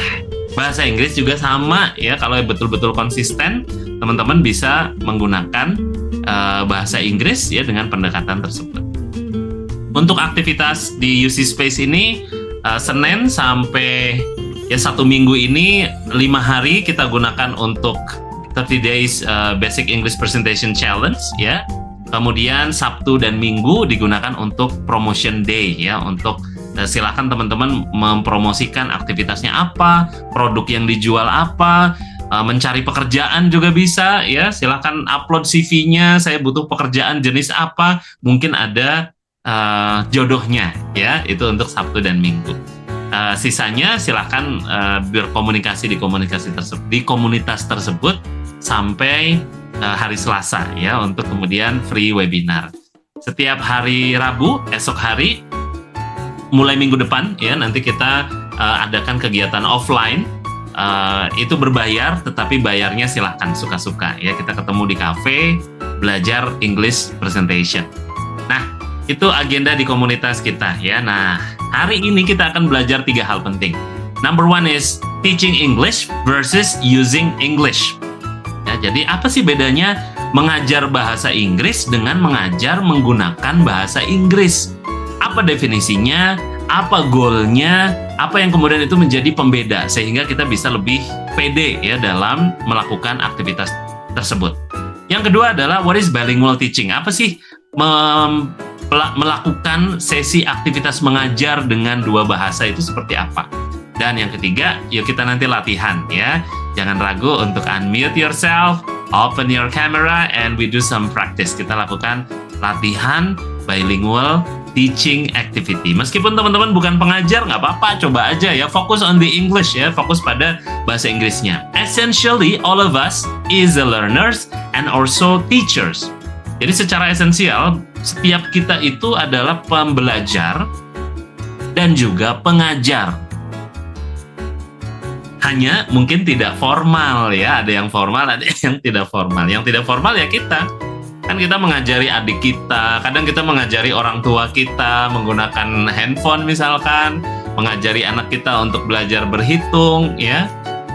bahasa Inggris juga sama ya, kalau betul-betul konsisten, teman-teman bisa menggunakan bahasa Inggris ya dengan pendekatan tersebut. Untuk aktivitas di UC Space ini, Senin sampai ya 1 minggu ini 5 hari kita gunakan untuk 30 days basic English presentation challenge ya. Kemudian Sabtu dan Minggu digunakan untuk promotion day ya, untuk silakan teman-teman mempromosikan aktivitasnya apa, produk yang dijual apa, mencari pekerjaan juga bisa ya. Silakan upload CV-nya, saya butuh pekerjaan jenis apa, mungkin ada jodohnya ya. Itu untuk Sabtu dan Minggu. Sisanya silahkan berkomunikasi di komunitas tersebut sampai hari Selasa ya, untuk kemudian free webinar. Setiap hari Rabu, esok hari, mulai minggu depan ya, nanti kita adakan kegiatan offline. Itu berbayar, tetapi bayarnya silahkan suka-suka ya. Kita ketemu di cafe, belajar English presentation. Nah, itu agenda di komunitas kita ya. Nah, hari ini kita akan belajar 3 hal penting. Number 1 is teaching English versus using English. Ya, jadi apa sih bedanya mengajar bahasa Inggris dengan mengajar menggunakan bahasa Inggris? Apa definisinya? Apa goalnya? Apa yang kemudian itu menjadi pembeda sehingga kita bisa lebih pede ya dalam melakukan aktivitas tersebut. Yang kedua adalah what is bilingual teaching? Apa sih melakukan sesi aktivitas mengajar dengan 2 bahasa itu seperti apa? Dan yang ketiga, yuk kita nanti latihan ya. Jangan ragu untuk unmute yourself, open your camera, and we do some practice. Kita lakukan latihan bilingual teaching activity. Meskipun teman-teman bukan pengajar, nggak apa-apa, coba aja ya. Fokus on the English ya, fokus pada bahasa Inggrisnya. Essentially, all of us is the learners and also teachers. Jadi secara esensial, setiap kita itu adalah pembelajar dan juga pengajar. Hanya mungkin tidak formal ya, ada yang formal, ada yang tidak formal. Yang tidak formal ya kita. Kan kita mengajari adik kita, kadang kita mengajari orang tua kita menggunakan handphone misalkan, mengajari anak kita untuk belajar berhitung ya.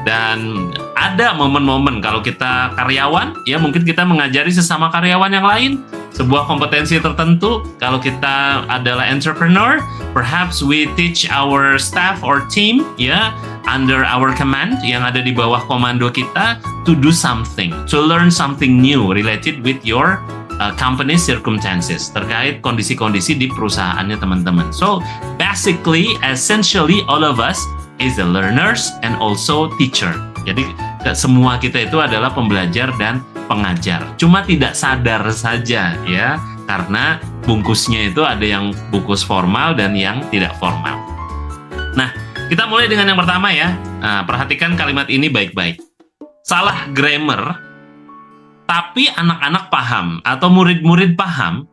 Dan ada momen-momen kalau kita karyawan, ya mungkin kita mengajari sesama karyawan yang lain sebuah kompetensi tertentu. Kalau kita adalah entrepreneur, perhaps we teach our staff or team, ya, under our command, yang ada di bawah komando kita, to do something, to learn something new related with your company circumstances, terkait kondisi-kondisi di perusahaannya teman-teman. So, basically, essentially, all of us is the learners and also teacher. Jadi semua kita itu adalah pembelajar dan pengajar. Cuma tidak sadar saja ya, karena bungkusnya itu ada yang bungkus formal dan yang tidak formal. Nah, kita mulai dengan yang pertama ya. Nah, perhatikan kalimat ini baik-baik. Salah grammar, tapi anak-anak paham atau murid-murid paham,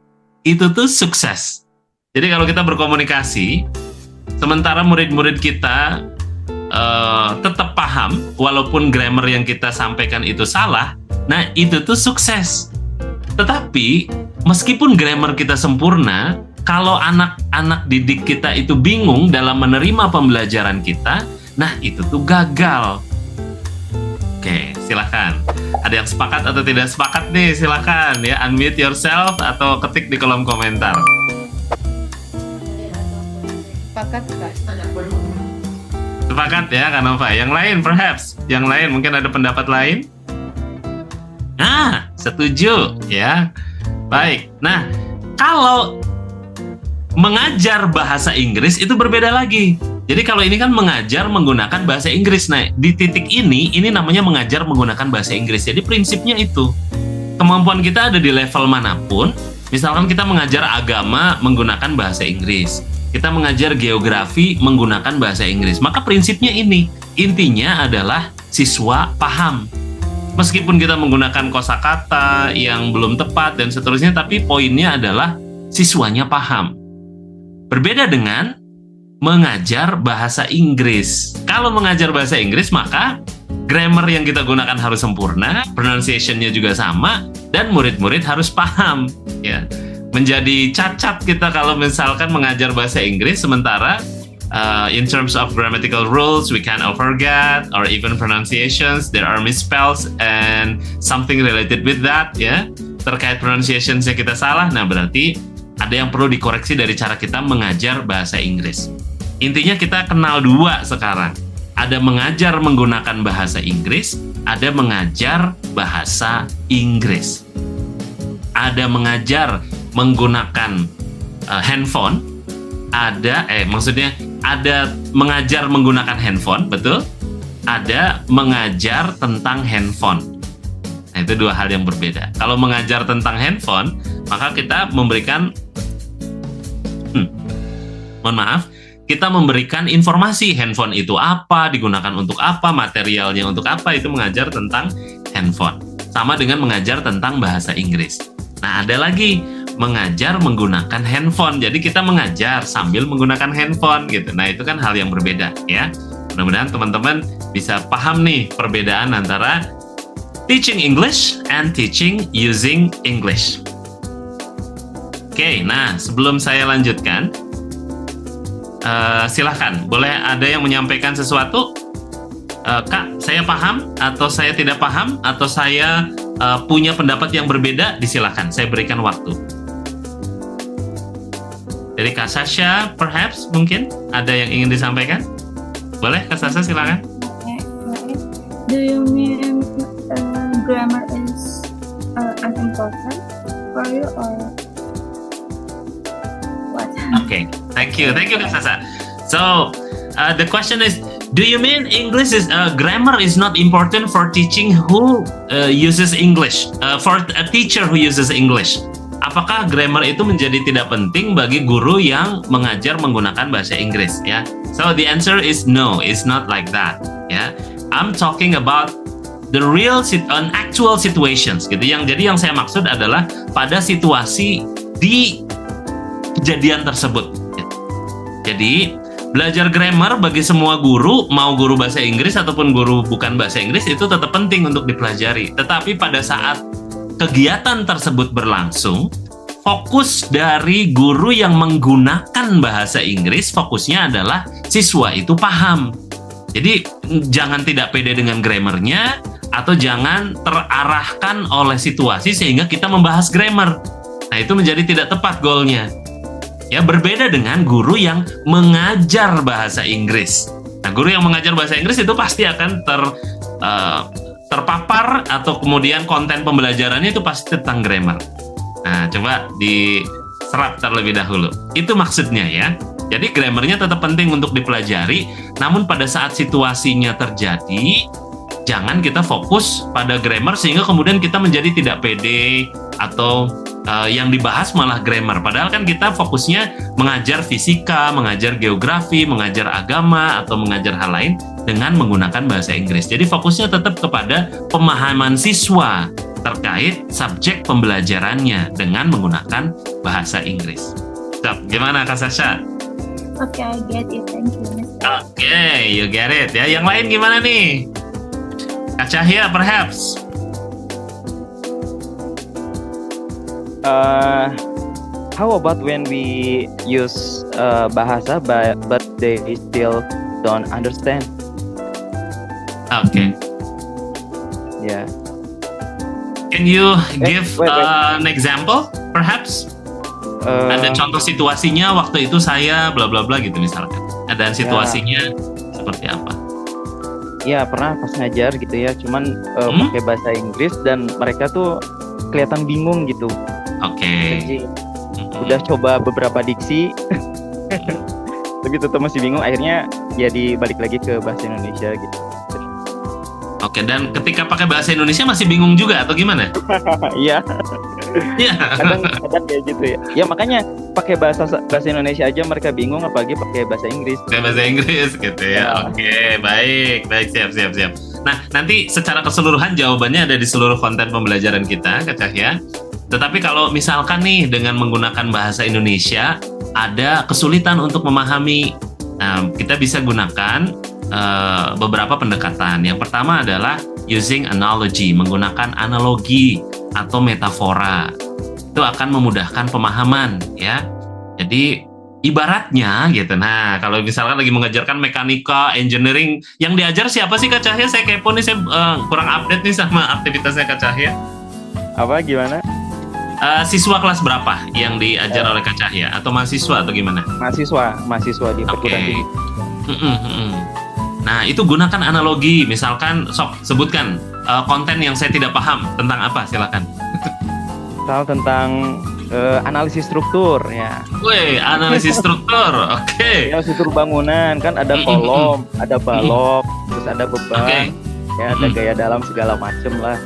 itu tuh sukses. Jadi kalau kita berkomunikasi, sementara murid-murid kita tetap paham, walaupun grammar yang kita sampaikan itu salah, nah itu tuh sukses. Tetapi, meskipun grammar kita sempurna, kalau anak-anak didik kita itu bingung dalam menerima pembelajaran kita, nah itu tuh gagal. Oke, silakan. Ada yang sepakat atau tidak sepakat nih? Silakan ya, unmute yourself atau ketik di kolom komentar. Sepakat Kak? Sepakat ya Kak Nova. Yang lain perhaps, yang lain mungkin ada pendapat lain? Nah, setuju ya. Baik. Nah, kalau mengajar bahasa Inggris itu berbeda lagi. Jadi kalau ini kan mengajar menggunakan bahasa Inggris. Nah, di titik ini namanya mengajar menggunakan bahasa Inggris. Jadi prinsipnya itu. Kemampuan kita ada di level manapun. Misalkan kita mengajar agama menggunakan bahasa Inggris. Kita mengajar geografi menggunakan bahasa Inggris. Maka prinsipnya ini. Intinya adalah siswa paham. Meskipun kita menggunakan kosakata yang belum tepat dan seterusnya, tapi poinnya adalah siswanya paham. Berbeda dengan mengajar bahasa Inggris. Kalau mengajar bahasa Inggris, maka grammar yang kita gunakan harus sempurna, pronunciation-nya juga sama, dan murid-murid harus paham. Ya. Menjadi cacat kita kalau misalkan mengajar bahasa Inggris, sementara in terms of grammatical rules, we can forget, or even pronunciations, there are misspells and something related with that, ya. Terkait pronunciations yang kita salah, nah berarti ada yang perlu dikoreksi dari cara kita mengajar bahasa Inggris. Intinya kita kenal 2 sekarang. Ada mengajar menggunakan bahasa Inggris, ada mengajar bahasa Inggris. Ada mengajar menggunakan handphone, ada mengajar menggunakan handphone, betul? Ada mengajar tentang handphone. Nah, itu 2 hal yang berbeda. Kalau mengajar tentang handphone, maka kita memberikan kita memberikan informasi handphone itu apa, digunakan untuk apa, materialnya untuk apa, itu mengajar tentang handphone. Sama dengan mengajar tentang bahasa Inggris. Nah, ada lagi mengajar menggunakan handphone. Jadi kita mengajar sambil menggunakan handphone gitu. Nah, itu kan hal yang berbeda ya. Mudah-mudahan teman-teman bisa paham nih perbedaan antara teaching English and teaching using English. Oke, nah sebelum saya lanjutkan, silahkan, boleh ada yang menyampaikan sesuatu? Kak, saya paham atau saya tidak paham atau saya punya pendapat yang berbeda? Disilahkan, saya berikan waktu. Dari Kak Sasha, perhaps mungkin ada yang ingin disampaikan? Boleh, Kak Sasha, silakan. Do you mean grammar is as important for you or what? Okay, thank you, Kak Sasha. So the question is, do you mean English is grammar is not important for teaching who uses English, for a teacher who uses English? Apakah grammar itu menjadi tidak penting bagi guru yang mengajar menggunakan bahasa Inggris? Ya, so the answer is no, it's not like that. Ya, I'm talking about the real actual situations gitu. Jadi yang saya maksud adalah pada situasi di kejadian tersebut. Jadi belajar grammar bagi semua guru, mau guru bahasa Inggris ataupun guru bukan bahasa Inggris, itu tetap penting untuk dipelajari. Tetapi pada saat kegiatan tersebut berlangsung, fokus dari guru yang menggunakan bahasa Inggris, fokusnya adalah siswa itu paham. Jadi jangan tidak pede dengan grammarnya, atau jangan terarahkan oleh situasi sehingga kita membahas grammar. Nah, itu menjadi tidak tepat goalnya. Ya, berbeda dengan guru yang mengajar bahasa Inggris. Nah, guru yang mengajar bahasa Inggris itu pasti akan terpapar atau kemudian konten pembelajarannya itu pasti tentang grammar. Nah, coba diserap terlebih dahulu. Itu maksudnya ya. Jadi grammarnya tetap penting untuk dipelajari, namun pada saat situasinya terjadi, jangan kita fokus pada grammar sehingga kemudian kita menjadi tidak pede atau yang dibahas malah grammar. Padahal kan kita fokusnya mengajar fisika, mengajar geografi, mengajar agama, atau mengajar hal lain dengan menggunakan bahasa Inggris. Jadi fokusnya tetap kepada pemahaman siswa terkait subjek pembelajarannya dengan menggunakan bahasa Inggris. Gimana Kak Sasha? Okay, I get it. Thank you, Mr. Okay, you get it. Ya, yang lain gimana nih? Kak Cahya, perhaps. How about when we use bahasa but they still don't understand? Okay. Yeah. Can you give wait. an example, perhaps? Ada contoh situasinya waktu itu saya bla bla bla gitu misalkan. Ada situasinya seperti apa? Ya, pernah pas ngajar gitu ya, cuman pakai bahasa Inggris dan mereka tuh kelihatan bingung gitu. Oke. Jadi udah coba beberapa diksi, tapi tetap masih bingung. Akhirnya ya dibalik lagi ke bahasa Indonesia gitu. Oke, dan ketika pakai bahasa Indonesia masih bingung juga atau gimana? Iya. Iya. Kadang kayak gitu ya. Ya makanya pakai bahasa Indonesia aja mereka bingung, apalagi pakai bahasa Inggris. Pakai bahasa Inggris gitu ya. Oke, baik, siap. Nah, nanti secara keseluruhan jawabannya ada di seluruh konten pembelajaran kita, Kak Cahya. Tetapi kalau misalkan nih dengan menggunakan bahasa Indonesia ada kesulitan untuk memahami, kita bisa gunakan beberapa pendekatan. Yang pertama adalah using analogy, menggunakan analogi atau metafora. Itu akan memudahkan pemahaman ya. Jadi ibaratnya gitu. Nah, kalau misalkan lagi mengajarkan mekanika, engineering, yang diajar siapa sih Kak Cahya? Saya kepo nih, saya kurang update nih sama aktivitasnya Kak Cahya. Apa gimana? Siswa kelas berapa yang diajar oleh Kak Cahya? Atau mahasiswa atau gimana? Mahasiswa di perguruan tinggi. Nah, itu gunakan analogi. Misalkan, sebutkan konten yang saya tidak paham tentang apa, silakan. Misal tentang analisis struktur ya. Wih, analisis struktur, oke. Ya, struktur bangunan kan ada kolom, ada balok, terus ada beban, ya ada gaya dalam segala macem lah.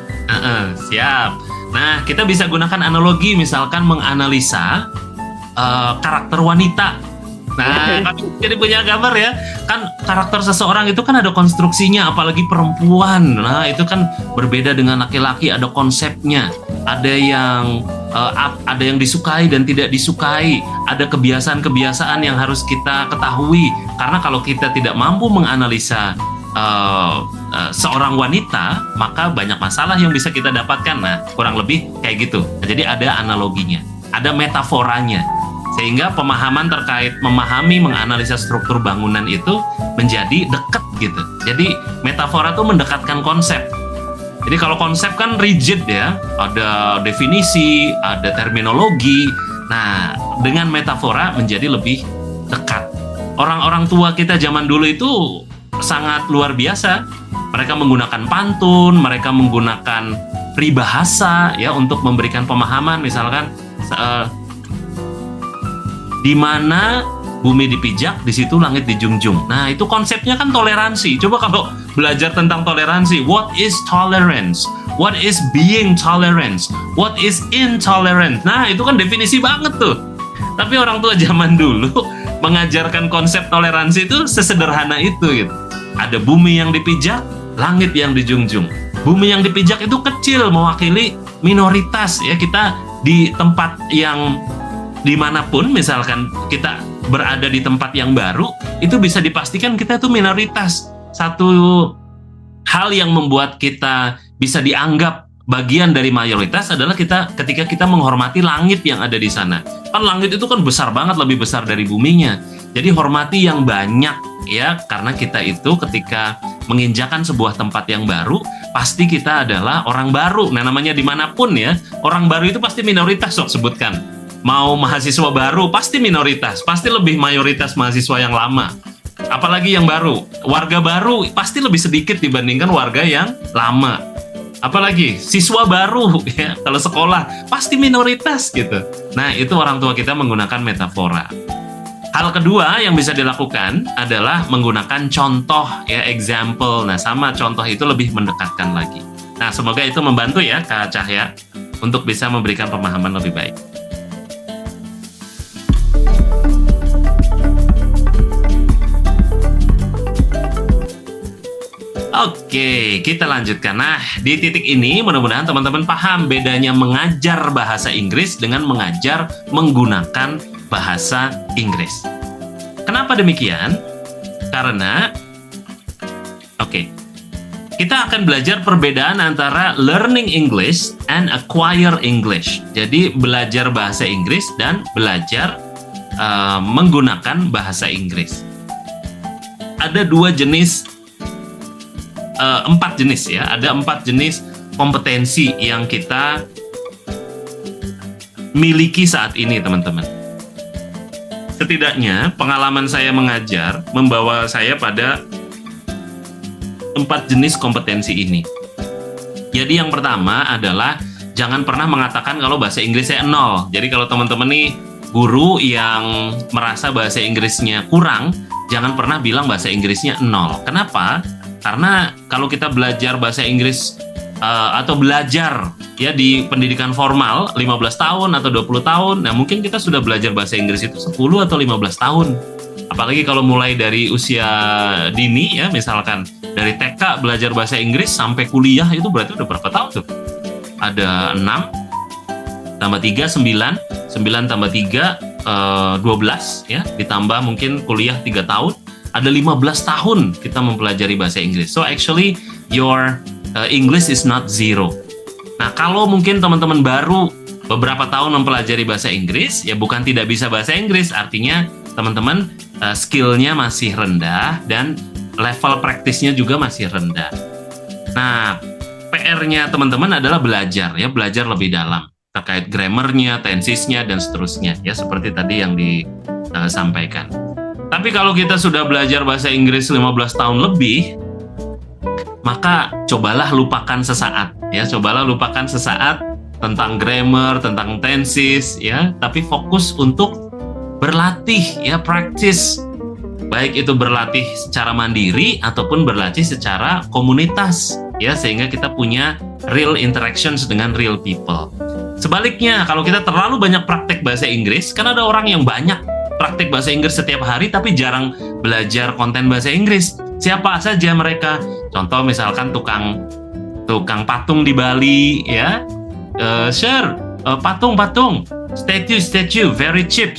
Siap. Nah, kita bisa gunakan analogi, misalkan menganalisa karakter wanita Nah, kami jadi punya gambar ya. Kan karakter seseorang itu kan ada konstruksinya, apalagi perempuan. Nah, itu kan berbeda dengan laki-laki, ada konsepnya. Ada yang disukai dan tidak disukai. Ada kebiasaan-kebiasaan yang harus kita ketahui. Karena kalau kita tidak mampu menganalisa seorang wanita, maka banyak masalah yang bisa kita dapatkan. Nah, kurang lebih kayak gitu. Jadi ada analoginya, ada metaforanya. Sehingga pemahaman terkait memahami, menganalisa struktur bangunan itu menjadi dekat gitu. Jadi metafora itu mendekatkan konsep. Jadi kalau konsep kan rigid ya, ada definisi, ada terminologi. Nah, dengan metafora menjadi lebih dekat. Orang-orang tua kita zaman dulu itu sangat luar biasa. Mereka menggunakan pantun, mereka menggunakan peribahasa ya untuk memberikan pemahaman. Misalkan di mana bumi dipijak, di situ langit dijunjung. Nah, itu konsepnya kan toleransi. Coba kalau belajar tentang toleransi, what is tolerance? What is being tolerant? What is intolerant? Nah, itu kan definisi banget tuh. Tapi orang tua zaman dulu mengajarkan konsep toleransi itu sesederhana itu gitu. Ada bumi yang dipijak, langit yang dijunjung. Bumi yang dipijak itu kecil, mewakili minoritas ya. Kita di tempat yang dimanapun, misalkan kita berada di tempat yang baru, itu bisa dipastikan kita itu minoritas. Satu hal yang membuat kita bisa dianggap bagian dari mayoritas adalah ketika kita menghormati langit yang ada di sana. Kan langit itu kan besar banget, lebih besar dari buminya. Jadi hormati yang banyak ya, karena kita itu ketika menginjakan sebuah tempat yang baru, pasti kita adalah orang baru. Nah, namanya dimanapun ya, orang baru itu pasti minoritas kok sebutkan. Mau mahasiswa baru pasti minoritas, pasti lebih mayoritas mahasiswa yang lama. Apalagi yang baru, warga baru pasti lebih sedikit dibandingkan warga yang lama. Apalagi siswa baru ya, kalau sekolah pasti minoritas gitu. Nah, itu orang tua kita menggunakan metafora. Hal kedua yang bisa dilakukan adalah menggunakan contoh ya, example. Nah, sama contoh itu lebih mendekatkan lagi. Nah, semoga itu membantu ya Kak Cahya untuk bisa memberikan pemahaman lebih baik. Oke, kita lanjutkan. Nah, di titik ini mudah-mudahan teman-teman paham bedanya mengajar bahasa Inggris dengan mengajar menggunakan bahasa Inggris. Kenapa demikian? Karena, kita akan belajar perbedaan antara learning English and acquire English. Jadi, belajar bahasa Inggris dan belajar menggunakan bahasa Inggris. Ada empat jenis ya, ada 4 jenis kompetensi yang kita miliki saat ini teman-teman. Setidaknya pengalaman saya mengajar membawa saya pada 4 jenis kompetensi ini. Jadi yang pertama adalah jangan pernah mengatakan kalau bahasa Inggris saya 0. Jadi kalau teman-teman nih guru yang merasa bahasa Inggrisnya kurang, jangan pernah bilang bahasa Inggrisnya 0. Kenapa? Karena kalau kita belajar bahasa Inggris atau belajar ya di pendidikan formal 15 tahun atau 20 tahun, nah mungkin kita sudah belajar bahasa Inggris itu 10 atau 15 tahun. Apalagi kalau mulai dari usia dini ya, misalkan dari TK belajar bahasa Inggris sampai kuliah, itu berarti udah berapa tahun tuh? Ada 6 tambah 3 9, 9 tambah 3 12 ya, ditambah mungkin kuliah 3 tahun. Ada 15 tahun kita mempelajari bahasa Inggris. So actually your English is not zero. Nah, kalau mungkin teman-teman baru beberapa tahun mempelajari bahasa Inggris, ya bukan tidak bisa bahasa Inggris, artinya teman-teman skill-nya masih rendah dan level praktisnya juga masih rendah. Nah, PR-nya teman-teman adalah belajar lebih dalam terkait grammar-nya, tenses-nya dan seterusnya ya, seperti tadi yang disampaikan. Tapi kalau kita sudah belajar bahasa Inggris 15 tahun lebih, maka cobalah lupakan sesaat ya, tentang grammar, tentang tenses ya, tapi fokus untuk berlatih ya, practice. Baik itu berlatih secara mandiri ataupun berlatih secara komunitas ya, sehingga kita punya real interactions dengan real people. Sebaliknya, kalau kita terlalu banyak praktek bahasa Inggris, kan ada orang yang banyak praktik bahasa Inggris setiap hari tapi jarang belajar konten bahasa Inggris. Siapa saja mereka? Contoh misalkan tukang patung di Bali, ya. Sir, patung, statue, very cheap,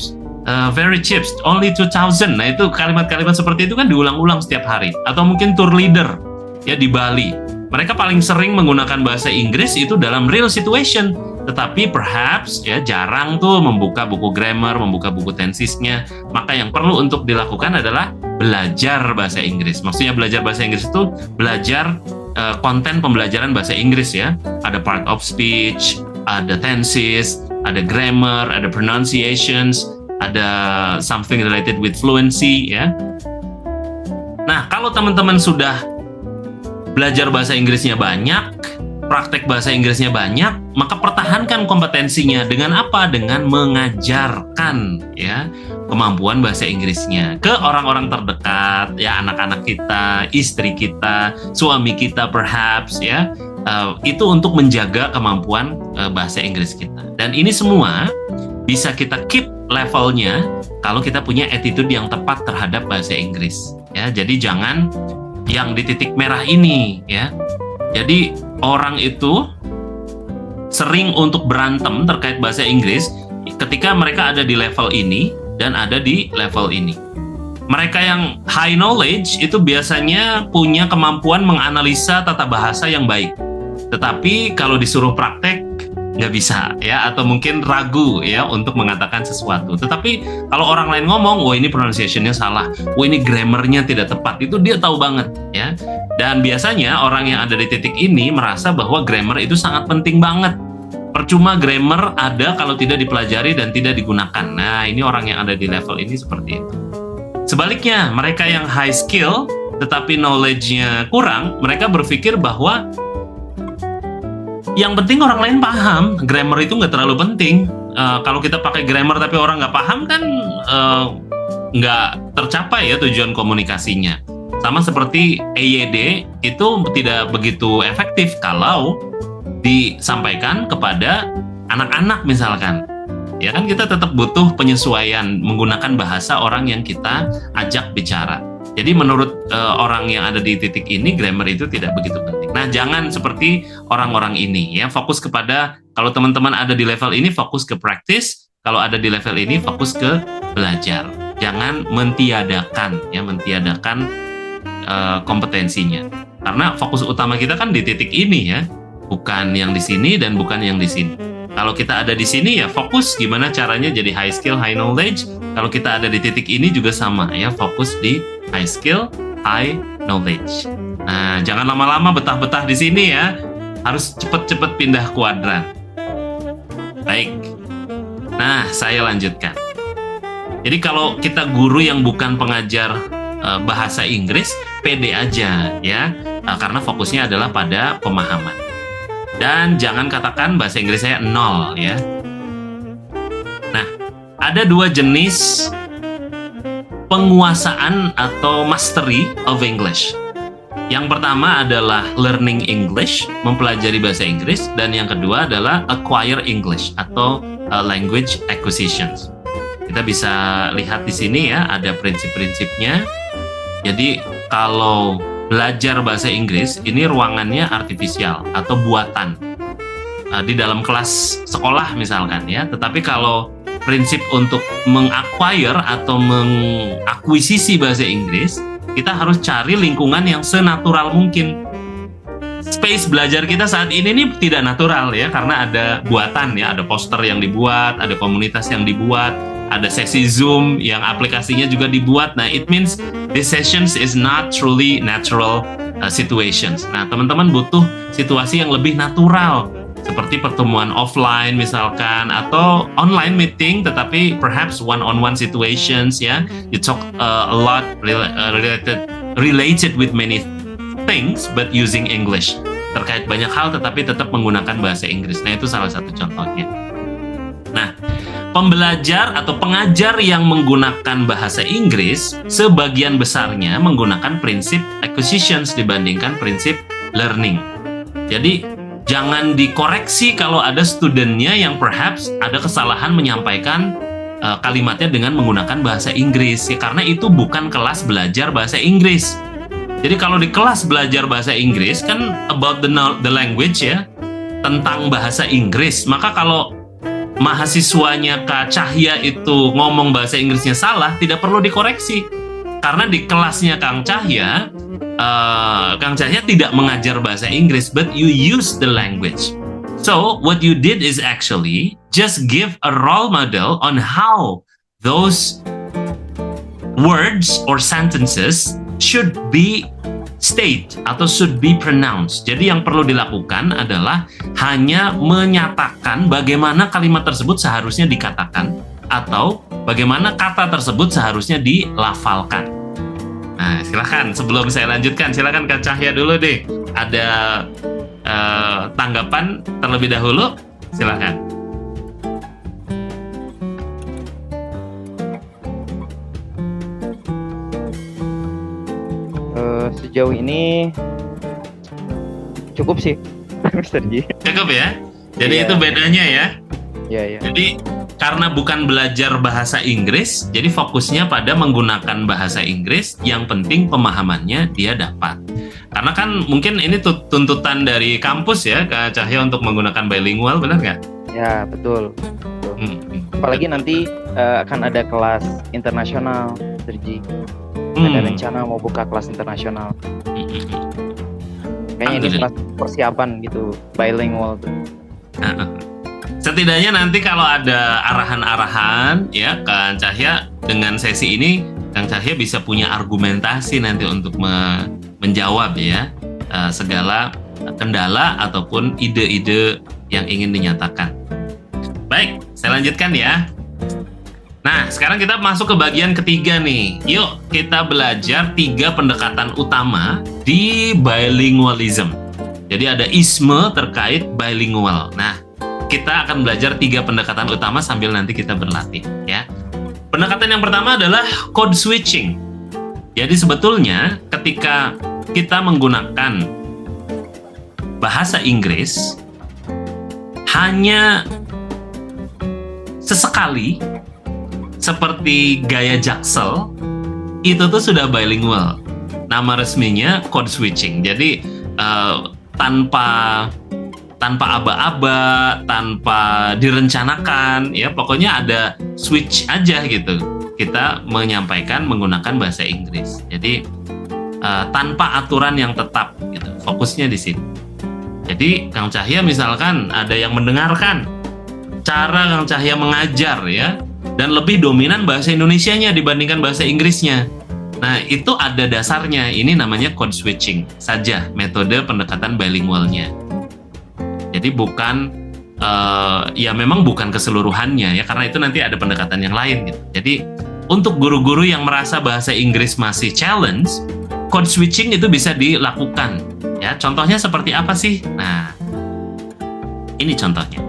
only 2,000. Nah, itu kalimat-kalimat seperti itu kan diulang-ulang setiap hari. Atau mungkin tour leader, ya, di Bali. Mereka paling sering menggunakan bahasa Inggris itu dalam real situation. Tetapi perhaps ya jarang tuh membuka buku grammar, membuka buku tensisnya. Maka yang perlu untuk dilakukan adalah belajar bahasa Inggris. Maksudnya belajar bahasa Inggris itu belajar konten pembelajaran bahasa Inggris, ya. Ada part of speech, ada tenses, ada grammar, ada pronunciations, ada something related with fluency, ya. Nah, kalau teman-teman sudah belajar bahasa Inggrisnya banyak, praktek bahasa Inggrisnya banyak, maka pertahankan kompetensinya dengan apa? Dengan mengajarkan, ya, kemampuan bahasa Inggrisnya ke orang-orang terdekat, ya, anak-anak kita, istri kita, suami kita perhaps, ya. Itu untuk menjaga kemampuan bahasa Inggris kita. Dan ini semua bisa kita keep levelnya kalau kita punya attitude yang tepat terhadap bahasa Inggris, ya. Jadi jangan yang di titik merah ini, ya. Jadi orang itu sering untuk berantem terkait bahasa Inggris ketika mereka ada di level ini dan ada di level ini. Mereka yang high knowledge itu biasanya punya kemampuan menganalisa tata bahasa yang baik. Tetapi kalau disuruh praktek nggak bisa, ya, atau mungkin ragu, ya, untuk mengatakan sesuatu. Tetapi kalau orang lain ngomong, wah ini pronunciation-nya salah, wah ini grammar-nya tidak tepat, itu dia tahu banget, ya. Dan biasanya orang yang ada di titik ini merasa bahwa grammar itu sangat penting banget. Percuma grammar ada kalau tidak dipelajari dan tidak digunakan. Nah, ini orang yang ada di level ini seperti itu. Sebaliknya, mereka yang high skill tetapi knowledge-nya kurang, mereka berpikir bahwa yang penting orang lain paham, grammar itu nggak terlalu penting. Kalau kita pakai grammar tapi orang nggak paham kan nggak tercapai, ya, tujuan komunikasinya. Sama seperti EYD itu tidak begitu efektif kalau disampaikan kepada anak-anak misalkan. Ya kan, kita tetap butuh penyesuaian menggunakan bahasa orang yang kita ajak bicara. Jadi menurut orang yang ada di titik ini, grammar itu tidak begitu penting. Nah, jangan seperti orang-orang ini, ya. Fokus kepada, kalau teman-teman ada di level ini, fokus ke practice. Kalau ada di level ini, fokus ke belajar. Jangan mentiadakan, ya, kompetensinya. Karena fokus utama kita kan di titik ini, ya. Bukan yang di sini dan bukan yang di sini. Kalau kita ada di sini, ya fokus gimana caranya jadi high skill, high knowledge. Kalau kita ada di titik ini juga sama, ya, fokus di high skill, high knowledge. Nah, jangan lama-lama betah-betah di sini, ya. Harus cepet-cepet pindah kuadran. Baik. Nah, saya lanjutkan. Jadi kalau kita guru yang bukan pengajar bahasa Inggris, pede aja, ya. Karena fokusnya adalah pada pemahaman. Dan jangan katakan bahasa Inggris saya 0, ya. Nah, ada dua jenis penguasaan atau mastery of English. Yang pertama adalah learning English, mempelajari bahasa Inggris, dan yang kedua adalah acquire English atau language acquisitions. Kita bisa lihat di sini, ya, ada prinsip-prinsipnya. Jadi kalau belajar bahasa Inggris ini ruangannya artifisial atau buatan di dalam kelas sekolah misalkan, ya. Tetapi kalau prinsip untuk mengacquire atau mengakuisisi bahasa Inggris, kita harus cari lingkungan yang senatural mungkin. Space belajar kita saat ini tidak natural, ya, karena ada buatan, ya, ada poster yang dibuat, ada komunitas yang dibuat, ada sesi Zoom yang aplikasinya juga dibuat. Nah, it means this sessions is not truly natural situations. Nah, teman-teman butuh situasi yang lebih natural, seperti pertemuan offline misalkan, atau online meeting, tetapi perhaps one-on-one situations, ya. You talk a lot related with many things, but using English. Terkait banyak hal, tetapi tetap menggunakan bahasa Inggris. Nah, itu salah satu contohnya. Nah, pembelajar atau pengajar yang menggunakan bahasa Inggris sebagian besarnya menggunakan prinsip acquisitions dibandingkan prinsip learning. Jadi jangan dikoreksi kalau ada studentnya yang perhaps ada kesalahan menyampaikan kalimatnya dengan menggunakan bahasa Inggris ya, karena itu bukan kelas belajar bahasa Inggris. Jadi kalau di kelas belajar bahasa Inggris kan about the language ya, tentang bahasa Inggris. Maka kalau mahasiswanya Kak Cahya itu ngomong bahasa Inggrisnya salah, tidak perlu dikoreksi. Karena di kelasnya Kang Cahya tidak mengajar bahasa Inggris, but you use the language. So what you did is actually just give a role model on how those words or sentences should be state atau should be pronounced. Jadi yang perlu dilakukan adalah hanya menyatakan bagaimana kalimat tersebut seharusnya dikatakan atau bagaimana kata tersebut seharusnya dilafalkan. Nah, silakan sebelum saya lanjutkan, silakan Kak Cahya dulu deh. Ada tanggapan terlebih dahulu, silakan. Sejauh ini cukup sih, Mr. Ji. Cukup ya. Jadi Iya. itu bedanya ya. Ya. Jadi karena bukan belajar bahasa Inggris, jadi fokusnya pada menggunakan bahasa Inggris. Yang penting pemahamannya dia dapat. Karena kan mungkin ini tuntutan dari kampus ya, Kak Cahya, untuk menggunakan bilingual, benar nggak? Ya, betul. Apalagi nanti akan ada kelas internasional, Mr. Ji. Ada rencana mau buka kelas internasional. Kayaknya ini kelas persiapan gitu, bilingual tuh. Setidaknya nanti kalau ada arahan-arahan ya Kang Cahya, dengan sesi ini Kang Cahya bisa punya argumentasi nanti untuk menjawab ya segala kendala ataupun ide-ide yang ingin dinyatakan. Baik, saya lanjutkan ya. Nah, sekarang kita masuk ke bagian ketiga nih. Yuk, kita belajar 3 pendekatan utama di bilingualism. Jadi ada isme terkait bilingual. Nah, kita akan belajar 3 pendekatan utama sambil nanti kita berlatih ya. Pendekatan yang pertama adalah code switching. Jadi sebetulnya ketika kita menggunakan bahasa Inggris hanya sesekali seperti gaya Jaksel, itu tuh sudah bilingual. Nama resminya code switching. Jadi tanpa aba-aba, tanpa direncanakan, ya pokoknya ada switch aja gitu. Kita menyampaikan menggunakan bahasa Inggris. Jadi tanpa aturan yang tetap gitu. Fokusnya di sini. Jadi Kang Cahya misalkan ada yang mendengarkan cara Kang Cahya mengajar ya, dan lebih dominan bahasa Indonesianya dibandingkan bahasa Inggrisnya. Nah, itu ada dasarnya. Ini namanya code switching saja, metode pendekatan bilingualnya. Jadi bukan, ya memang bukan keseluruhannya ya, karena itu nanti ada pendekatan yang lain gitu. Jadi untuk guru-guru yang merasa bahasa Inggris masih challenge, code switching itu bisa dilakukan. Ya, contohnya seperti apa sih? Nah, ini contohnya.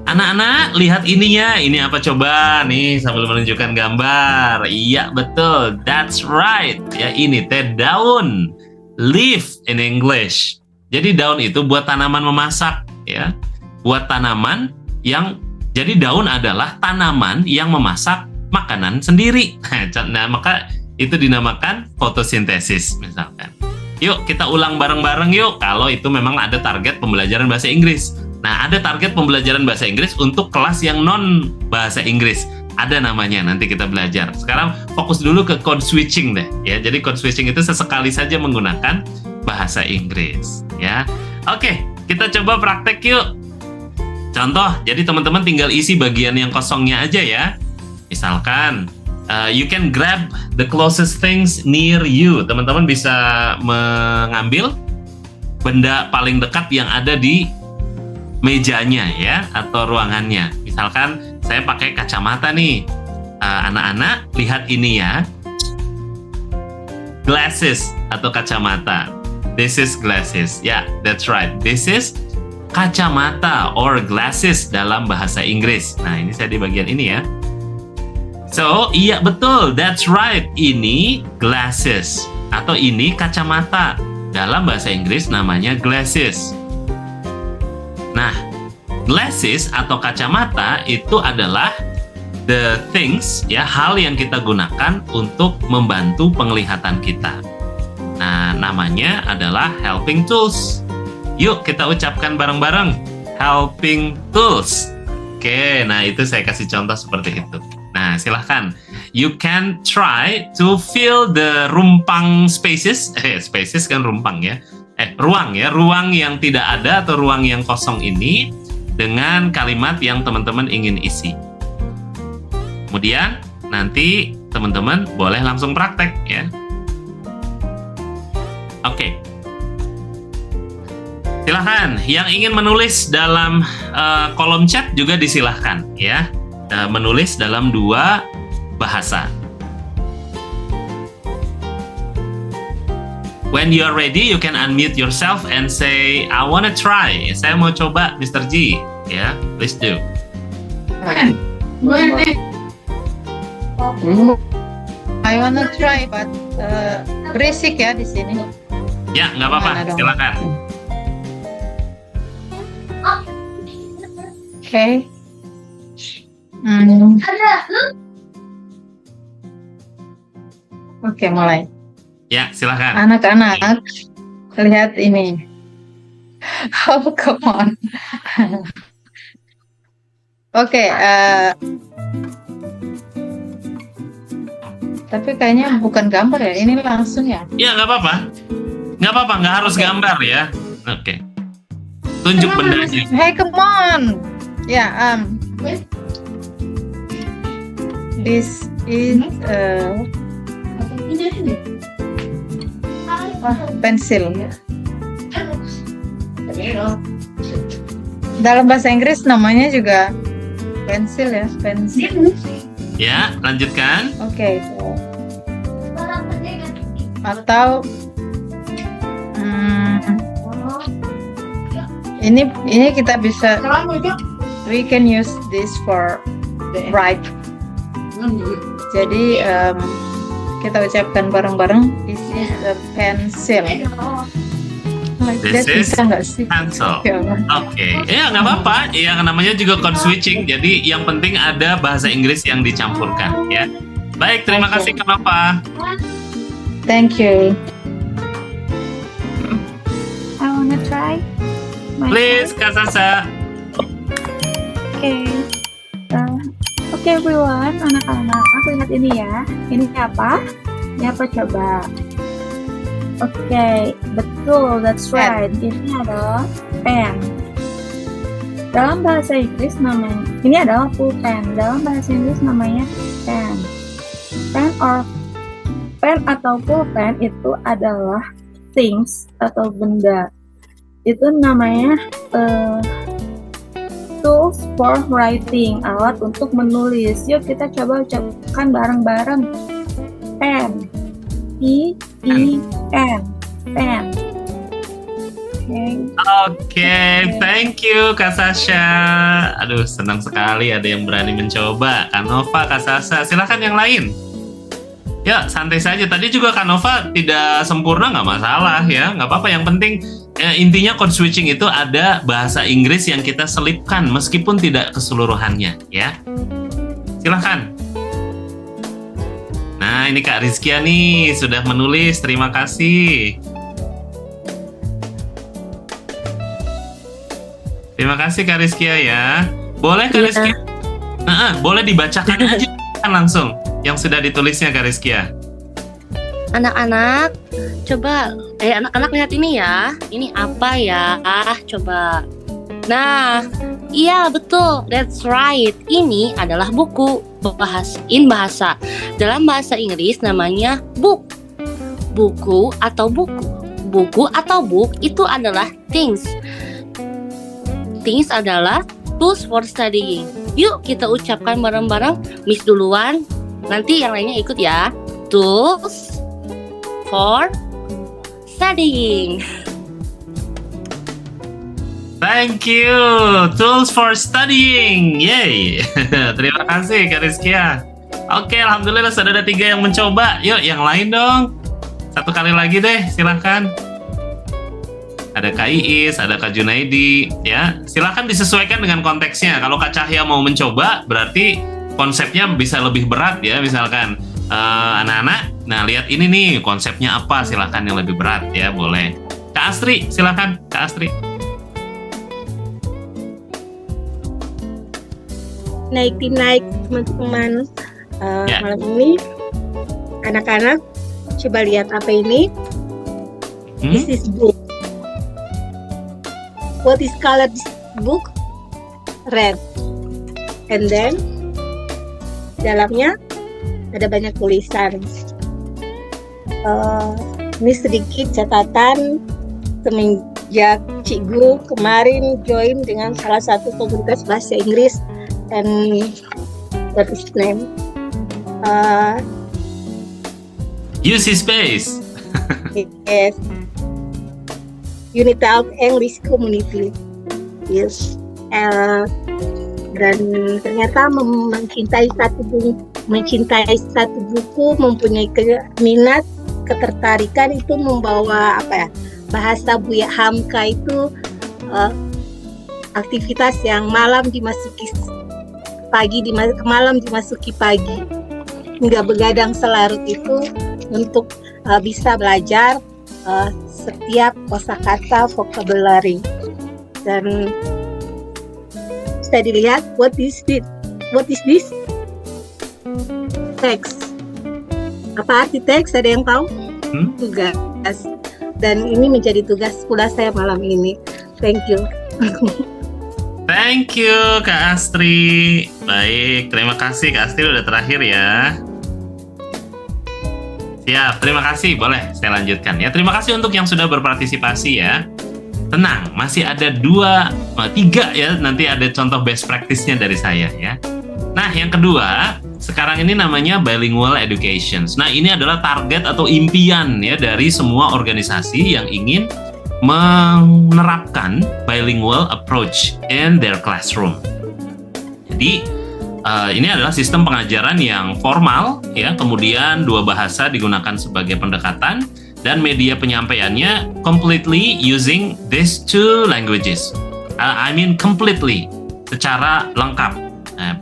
Anak-anak, lihat ininya. Ini apa coba nih sambil menunjukkan gambar. Iya, betul. That's right. Ya, ini teh daun. Leaf in English. Jadi daun itu buat tanaman memasak ya. Buat tanaman yang, jadi daun adalah tanaman yang memasak makanan sendiri. Nah, maka itu dinamakan fotosintesis misalkan. Yuk, kita ulang bareng-bareng yuk. Kalau itu memang ada target pembelajaran bahasa Inggris. Nah, ada target pembelajaran bahasa Inggris untuk kelas yang non bahasa Inggris. Ada namanya, nanti kita belajar. Sekarang fokus dulu ke code switching deh. Ya, jadi code switching itu sesekali saja menggunakan bahasa Inggris. Ya, oke, kita coba praktek yuk. Contoh, jadi teman-teman tinggal isi bagian yang kosongnya aja ya. Misalkan, you can grab the closest things near you. Teman-teman bisa mengambil benda paling dekat yang ada di mejanya ya, atau ruangannya. Misalkan saya pakai kacamata nih. Anak-anak lihat ini ya. Glasses atau kacamata. This is glasses. Ya, that's right. This is kacamata or glasses dalam bahasa Inggris. Nah, ini saya di bagian ini ya. So, iya betul. That's right. Ini glasses atau ini kacamata. Dalam bahasa Inggris namanya glasses. Nah, glasses atau kacamata itu adalah the things, ya, hal yang kita gunakan untuk membantu penglihatan kita. Nah, namanya adalah helping tools. Yuk kita ucapkan bareng-bareng, helping tools. Oke, nah itu saya kasih contoh seperti itu. Nah, silahkan. You can try to fill the rumpang spaces. Spaces kan rumpang ya. Ruang ya, ruang yang tidak ada atau ruang yang kosong ini dengan kalimat yang teman-teman ingin isi. Kemudian nanti teman-teman boleh langsung praktek ya. Oke. Silahkan, yang ingin menulis dalam kolom chat juga disilahkan ya. Menulis dalam 2 bahasa. When you are ready, you can unmute yourself and say, I wanna try. Saya mau coba, Mr. G. Ya, please do. I wanna try, but berisik ya di sini. Ya, nggak apa-apa. Mana dong? Silakan. Oke. Oke, mulai. Ya, silakan. Anak-anak, lihat ini. Oh, come on. Oke, tapi kayaknya bukan gambar ya, ini langsung ya. Ya, nggak apa-apa. Nggak apa-apa, nggak harus gambar ya. Oke. Tunjuk bendanya. Hey, come on. Ya, this is pensil. Dalam bahasa Inggris namanya juga pensil ya, pensil. Ya, lanjutkan. Oke. Atau ini kita bisa, we can use this for write. Jadi kita ucapkan bareng-bareng, this is a pencil. Like This that is bisa nggak sih? pencil. Ya, Oke, ya nggak apa-apa. Yang namanya juga code switching. Jadi yang penting ada bahasa Inggris yang dicampurkan ya. Baik, terima kasih Kanova. thank you. I wanna try. Please, Kak Sasa. Okay. Oke everyone, anak-anak, lihat ini ya. Ini apa? Ini apa coba? Oke, betul, that's right. Ini adalah pen. Dalam bahasa Inggris namanya, ini adalah pulpen. Dalam bahasa Inggris namanya pen. Pen atau pulpen itu adalah things atau benda. Itu namanya tools for writing, alat untuk menulis. Yuk kita coba ucapkan bareng-bareng. Pen. P-E-N. Pen. Oke, thank you Kak Sasha. Aduh, senang sekali ada yang berani mencoba. Kanova, Kak Sasha, silahkan yang lain. Ya, santai saja. Tadi juga Kanova tidak sempurna, nggak masalah ya. Nggak apa-apa, yang penting intinya code switching itu ada bahasa Inggris yang kita selipkan meskipun tidak keseluruhannya ya. Silahkan. Nah, ini Kak Rizkia nih sudah menulis, terima kasih. Terima kasih Kak Rizkia ya. Boleh Kak Rizkia? Boleh dibacakan aja kan langsung yang sudah ditulisnya Kak Rizkia. Anak-anak, coba anak-anak lihat ini ya. Ini apa ya? Coba. Nah, iya betul. That's right. Ini adalah buku. Bahasa. Dalam bahasa Inggris namanya book. Buku atau buku. Buku atau book itu adalah things. Things adalah tools for studying. Yuk kita ucapkan bareng-bareng. Miss duluan. Nanti yang lainnya ikut ya. Tools for studying. Thank you, tools for studying. Yay. Terima kasih Kak Rizkia. Oke, alhamdulillah sudah ada 3 yang mencoba. Yuk, yang lain dong. Satu kali lagi deh, silahkan. Ada Kak Iis, ada Kak Junaidi, ya. Silahkan disesuaikan dengan konteksnya. Kalau Kak Cahya mau mencoba, berarti konsepnya bisa lebih berat ya, misalkan anak-anak, nah lihat ini nih konsepnya apa, silakan yang lebih berat ya, boleh. Kak Astri, silakan Kak Astri. Naik teman-teman. Ya. Malam ini anak-anak coba lihat apa ini. This is book. What is color this book? Red. And then dalamnya ada banyak tulisan. Ini sedikit catatan semenjak Cikgu kemarin join dengan salah satu komunitas bahasa Inggris, and what is name? UC Space. Yes. Unit of English Community. Yes. Dan ternyata mencintai satu buku, mempunyai minat, ketertarikan itu membawa bahasa Buya Hamka itu aktivitas yang malam dimasuki pagi, malam dimasuki pagi, hingga begadang selarut itu untuk bisa belajar setiap kosakata vocabulary. Dan bisa dilihat, what is this? Teks. Apa arti teks? Ada yang tahu? Tugas. Dan ini menjadi tugas pula saya malam ini. Thank you. Thank you Kak Astri. Baik, terima kasih Kak Astri udah terakhir ya. Siap, terima kasih. Boleh saya lanjutkan ya. Terima kasih untuk yang sudah berpartisipasi ya. Tenang, masih ada 3 ya. Nanti ada contoh best practice-nya dari saya ya. Nah, yang kedua, sekarang ini namanya bilingual education. Nah, ini adalah target atau impian ya dari semua organisasi yang ingin menerapkan bilingual approach in their classroom. Jadi, ini adalah sistem pengajaran yang formal ya, kemudian 2 bahasa digunakan sebagai pendekatan, dan media penyampaiannya completely using these 2 languages. I mean completely, secara lengkap.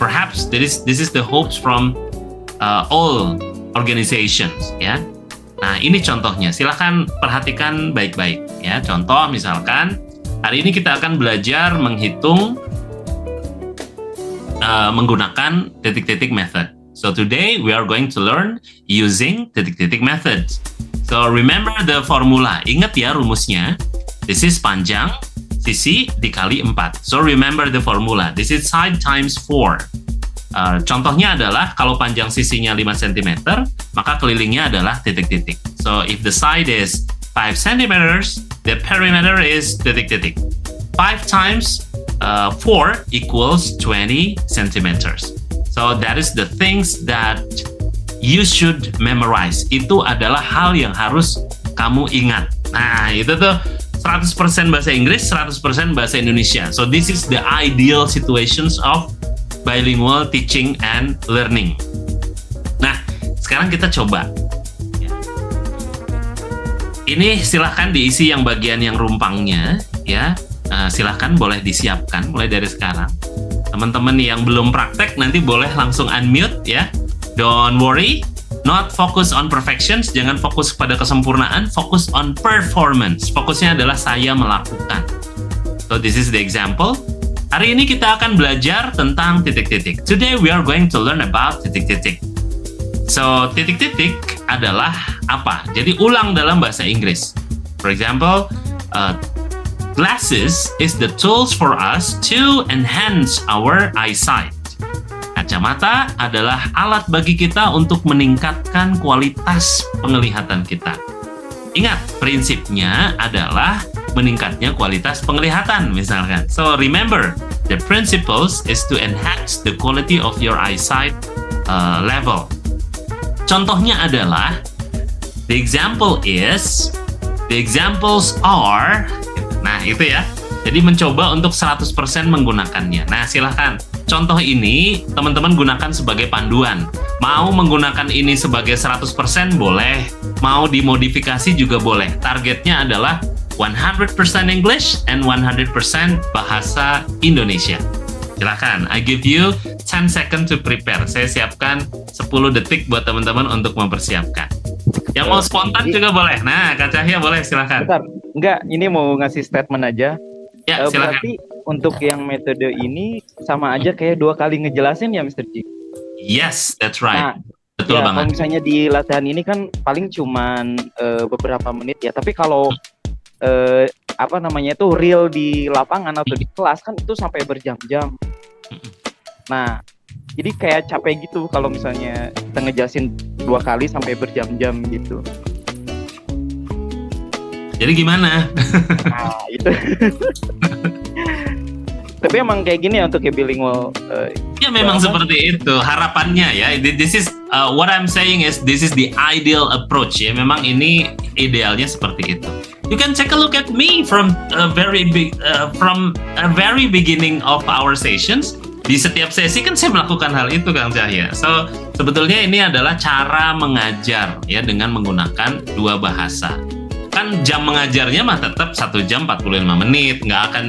Perhaps this is the hopes from all organizations ya. Nah, ini contohnya. Silahkan perhatikan baik-baik ya. Contoh misalkan hari ini kita akan belajar menghitung menggunakan titik-titik method. So today we are going to learn using titik-titik methods. So remember the formula. Ingat ya rumusnya. This is panjang sisi dikali 4. So remember the formula. This is side times 4. Contohnya adalah kalau panjang sisinya 5 cm, maka kelilingnya adalah titik-titik. So if the side is 5 cm, the perimeter is titik-titik. 5 times 4 equals 20 centimeters. So that is the things that you should memorize. Itu adalah hal yang harus kamu ingat. Nah, itu tuh 100% bahasa Inggris, 100% bahasa Indonesia. So this is the ideal situations of bilingual teaching and learning. Nah, sekarang kita coba. Ini silahkan diisi yang bagian yang rumpangnya, ya. Silahkan boleh disiapkan mulai dari sekarang. Teman-teman yang belum praktek nanti boleh langsung unmute ya. Don't worry, not focus on perfections, jangan fokus pada kesempurnaan, fokus on performance. Fokusnya adalah saya melakukan. So this is the example. Hari ini kita akan belajar tentang titik-titik. Today we are going to learn about titik-titik. So titik-titik adalah apa? Jadi ulang dalam bahasa Inggris. For example, glasses is the tools for us to enhance our eyesight. Kacamata adalah alat bagi kita untuk meningkatkan kualitas penglihatan kita. Ingat, prinsipnya adalah meningkatnya kualitas penglihatan misalkan. So remember, the principles is to enhance the quality of your eyesight level. Contohnya adalah, the examples are, nah itu ya. Jadi mencoba untuk 100% menggunakannya. Nah, silahkan. Contoh ini teman-teman gunakan sebagai panduan. Mau menggunakan ini sebagai 100% boleh. Mau dimodifikasi juga boleh. Targetnya adalah 100% English and 100% bahasa Indonesia. Silahkan, I give you 10 second to prepare. Saya siapkan 10 detik buat teman-teman untuk mempersiapkan. Yang mau spontan juga boleh. Nah, Kak Cahya boleh, silahkan. Bentar, enggak, ini mau ngasih statement aja. Ya, silahkan. Berarti untuk yang metode ini sama aja kayak 2 kali ngejelasin ya, Mr. G? Yes, that's right. Nah, Betul ya, banget. kalau misalnya di latihan ini kan paling cuman beberapa menit ya. Tapi kalau apa namanya itu real di lapangan atau di kelas kan itu sampai berjam-jam. Nah, jadi kayak capek gitu kalau misalnya kita ngejelasin 2 kali sampai berjam-jam gitu. Jadi gimana? Nah, itu. Tapi emang kayak gini ya untuk yang bilingual. Ya memang seperti itu harapannya ya. This is what I'm saying is this is the ideal approach ya. Memang ini idealnya seperti itu. You can take a look at me from a very beginning of our sessions. Di setiap sesi kan saya melakukan hal itu, Kang Cahya. So sebetulnya ini adalah cara mengajar ya dengan menggunakan 2 bahasa. Kan jam mengajarnya mah tetap 1 jam 45 menit, nggak akan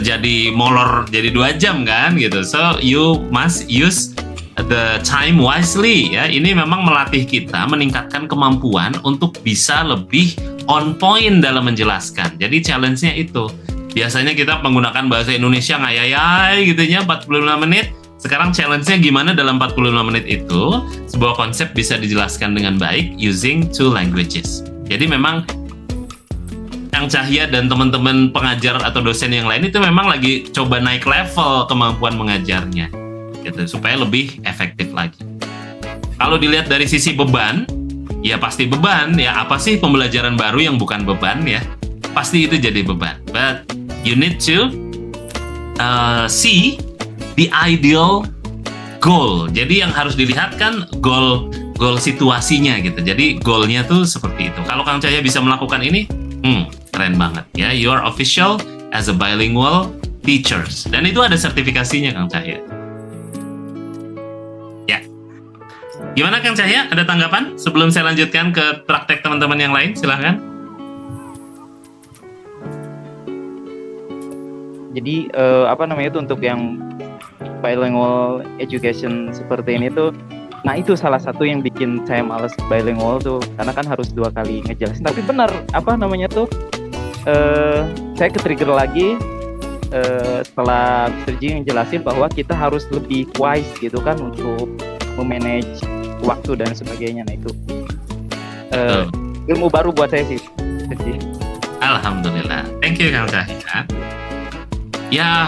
jadi molor jadi 2 jam kan gitu. So you must use the time wisely ya. Ini memang melatih kita meningkatkan kemampuan untuk bisa lebih on point dalam menjelaskan. Jadi challenge-nya itu. Biasanya kita menggunakan bahasa Indonesia ngayai gitu ya 45 menit. Sekarang challenge-nya gimana dalam 45 menit itu sebuah konsep bisa dijelaskan dengan baik using 2 languages. Jadi memang Kang Cahya dan teman-teman pengajar atau dosen yang lain itu memang lagi coba naik level kemampuan mengajarnya gitu supaya lebih efektif lagi. Kalau dilihat dari sisi beban, ya pasti beban ya. Apa sih pembelajaran baru yang bukan beban ya? Pasti itu jadi beban. But you need to see the ideal goal. Jadi yang harus dilihat kan goal situasinya gitu. Jadi goalnya tuh seperti itu. Kalau Kang Cahya bisa melakukan ini, keren banget ya. You are official as a bilingual teachers. Dan itu ada sertifikasinya, Kang Cahya. Ya. Gimana Kang Cahya? Ada tanggapan sebelum saya lanjutkan ke praktek teman-teman yang lain? Silahkan. Jadi apa namanya itu untuk yang bilingual education seperti ini tuh, nah itu salah satu yang bikin saya males bilingual tuh, karena kan harus 2 kali ngejelasin. Tapi benar apa namanya tuh, saya ke-trigger lagi setelah Mr. G ngejelasin bahwa kita harus lebih wise gitu kan untuk memanage waktu dan sebagainya. Nah itu ilmu baru buat saya sih, Mr. G. Alhamdulillah. Thank you Kang Cahya. Ya,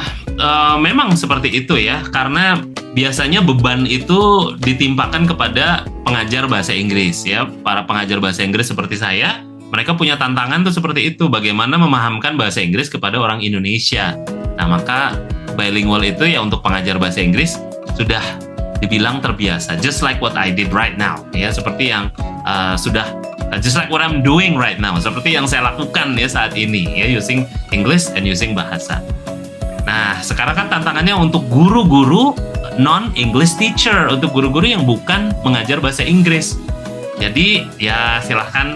memang seperti itu ya, karena biasanya beban itu ditimpakan kepada pengajar bahasa Inggris ya. Para pengajar bahasa Inggris seperti saya, mereka punya tantangan tuh seperti itu, bagaimana memahamkan bahasa Inggris kepada orang Indonesia. Nah, maka bilingual itu ya untuk pengajar bahasa Inggris sudah dibilang terbiasa, just like what I did right now ya, seperti yang just like what I'm doing right now, seperti yang saya lakukan ya saat ini ya, using English and using bahasa. Nah, sekarang kan tantangannya untuk guru-guru non-English teacher, untuk guru-guru yang bukan mengajar bahasa Inggris. Jadi, ya silahkan,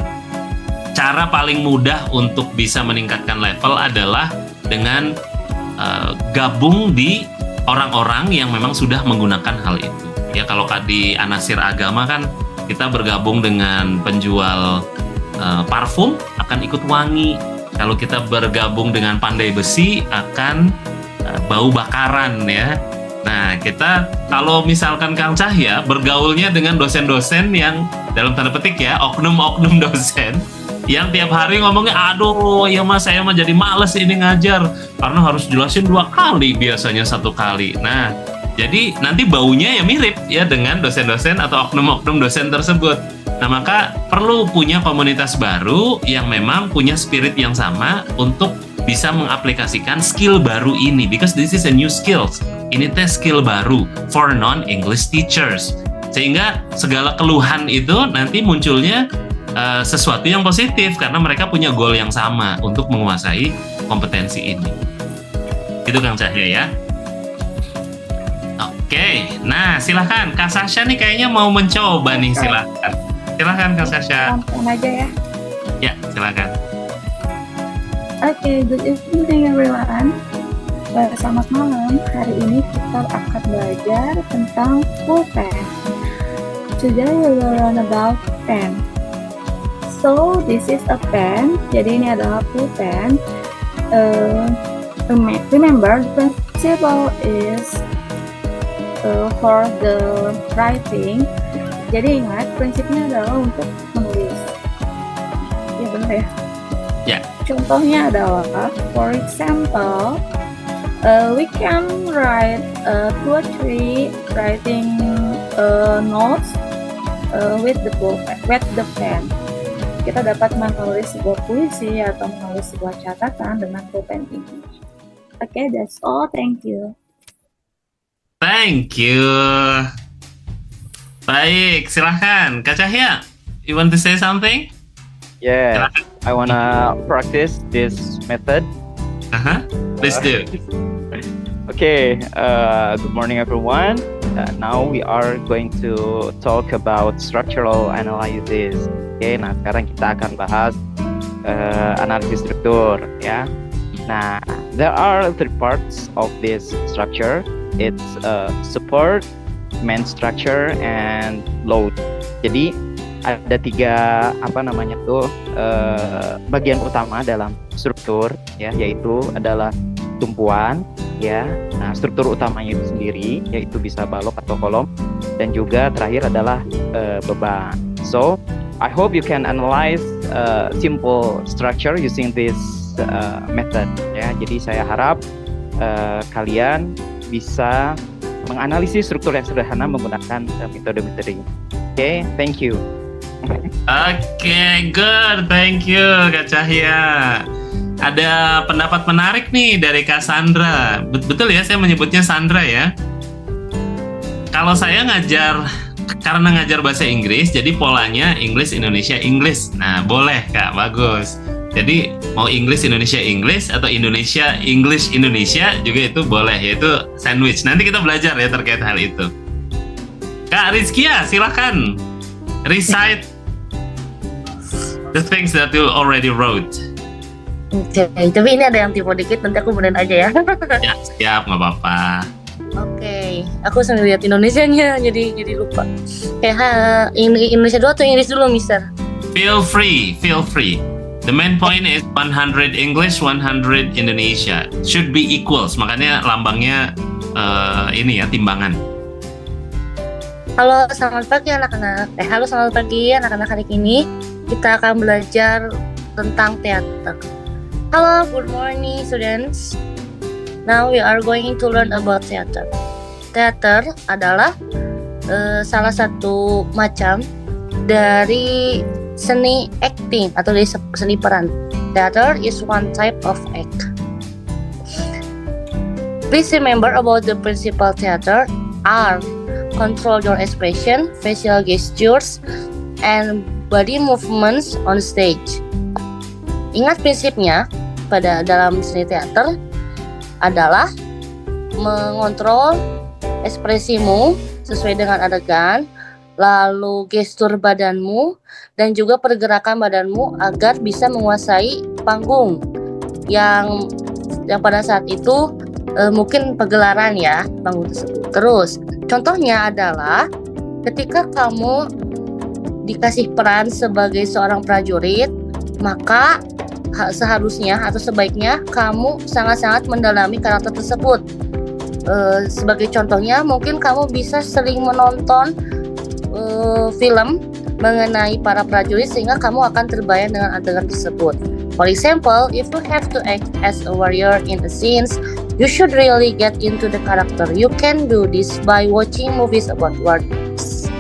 cara paling mudah untuk bisa meningkatkan level adalah dengan gabung di orang-orang yang memang sudah menggunakan hal itu. Ya, kalau di Anasir Agama kan kita bergabung dengan penjual parfum, akan ikut wangi. Kalau kita bergabung dengan pandai besi, akan bau bakaran ya. Nah, kita kalau misalkan Kang Cahya bergaulnya dengan dosen-dosen yang dalam tanda petik ya, oknum-oknum dosen yang tiap hari ngomongnya, aduh ya mas saya mah jadi males ini ngajar karena harus jelasin 2 kali biasanya 1 kali. Nah, jadi nanti baunya ya mirip ya dengan dosen-dosen atau oknum-oknum dosen tersebut. Nah, maka perlu punya komunitas baru yang memang punya spirit yang sama untuk bisa mengaplikasikan skill baru ini, because this is a new skills. Ini tes skill baru for non-English teachers. Sehingga segala keluhan itu nanti munculnya sesuatu yang positif karena mereka punya goal yang sama untuk menguasai kompetensi ini. Itu Kang Cahya ya. Oke, nah silahkan Kak Sasha nih kayaknya mau mencoba nih, silahkan. Silahkan Kak Sasha. Langsung aja ya. Ya, silahkan. Okay, good evening everyone. Selamat malam. Hari ini kita akan belajar tentang pulpen. Today we will learn about pen. So this is a pen. Jadi ini adalah pulpen. Remember, the principle is for the writing. Jadi ingat, prinsipnya adalah untuk menulis. Ya benar ya? Ya. Contohnya adalah, for example, we can write 2 or 3 writing notes with the pen. Kita dapat menulis sebuah puisi atau menulis sebuah catatan dengan pulpen ini. Okay, that's all. Thank you. Thank you. Baik, silahkan. Kak Cahya, you want to say something? Yeah, I wanna practice this method. Please do. Okay, good morning everyone. Now we are going to talk about structural analysis. Okay, nah sekarang kita akan bahas analisis struktur ya. Nah, there are 3 parts of this structure. It's support, main structure, and load. Jadi ada 3 bagian utama dalam struktur ya, yaitu adalah tumpuan ya. Nah, struktur utamanya itu sendiri yaitu bisa balok atau kolom, dan juga terakhir adalah beban. So, I hope you can analyze simple structure using this method ya. Jadi saya harap kalian bisa menganalisis struktur yang sederhana menggunakan metode-metode ini. Okay, thank you. Oke, good. Thank you, Kak Cahya. Ada pendapat menarik nih dari Kak Sandra. Betul ya, saya menyebutnya Sandra ya. Kalau saya karena ngajar bahasa Inggris, jadi polanya English Indonesia English. Nah, boleh Kak, bagus. Jadi mau English Indonesia English atau Indonesia English Indonesia juga itu boleh, yaitu sandwich. Nanti kita belajar ya terkait hal itu. Kak Rizkia, silahkan recite the things that you already wrote. Oke, tapi ini ada yang tipe dikit, nanti aku benerin aja ya. Ya, siap, nggak apa-apa. Oke, aku sambil lihat Indonesianya jadi lupa. Indonesia dulu atau Inggris dulu, Mister? Feel free. The main point is 100 English, 100 Indonesia. Should be equals, makanya lambangnya ini ya, timbangan. Halo, selamat pagi anak-anak. Halo, selamat pagi anak-anak. Hari ini kita akan belajar tentang teater. Hello, good morning students. Now we are going to learn about theater. Teater adalah salah satu macam dari seni acting atau dari seni peran. Theater is one type of act. Please remember about the principal theater are control your expression, facial gestures, and body movements on stage. Ingat prinsipnya pada dalam seni teater adalah mengontrol ekspresimu sesuai dengan adegan, lalu gestur badanmu, dan juga pergerakan badanmu agar bisa menguasai panggung yang pada saat itu mungkin pagelaran ya, panggung tersebut. Terus contohnya adalah ketika kamu dikasih peran sebagai seorang prajurit, maka seharusnya atau sebaiknya kamu sangat-sangat mendalami karakter tersebut. Sebagai contohnya, mungkin kamu bisa sering menonton film mengenai para prajurit sehingga kamu akan terbayang dengan adegan tersebut. For example, if you have to act as a warrior in the scenes, you should really get into the character. You can do this by watching movies about warriors.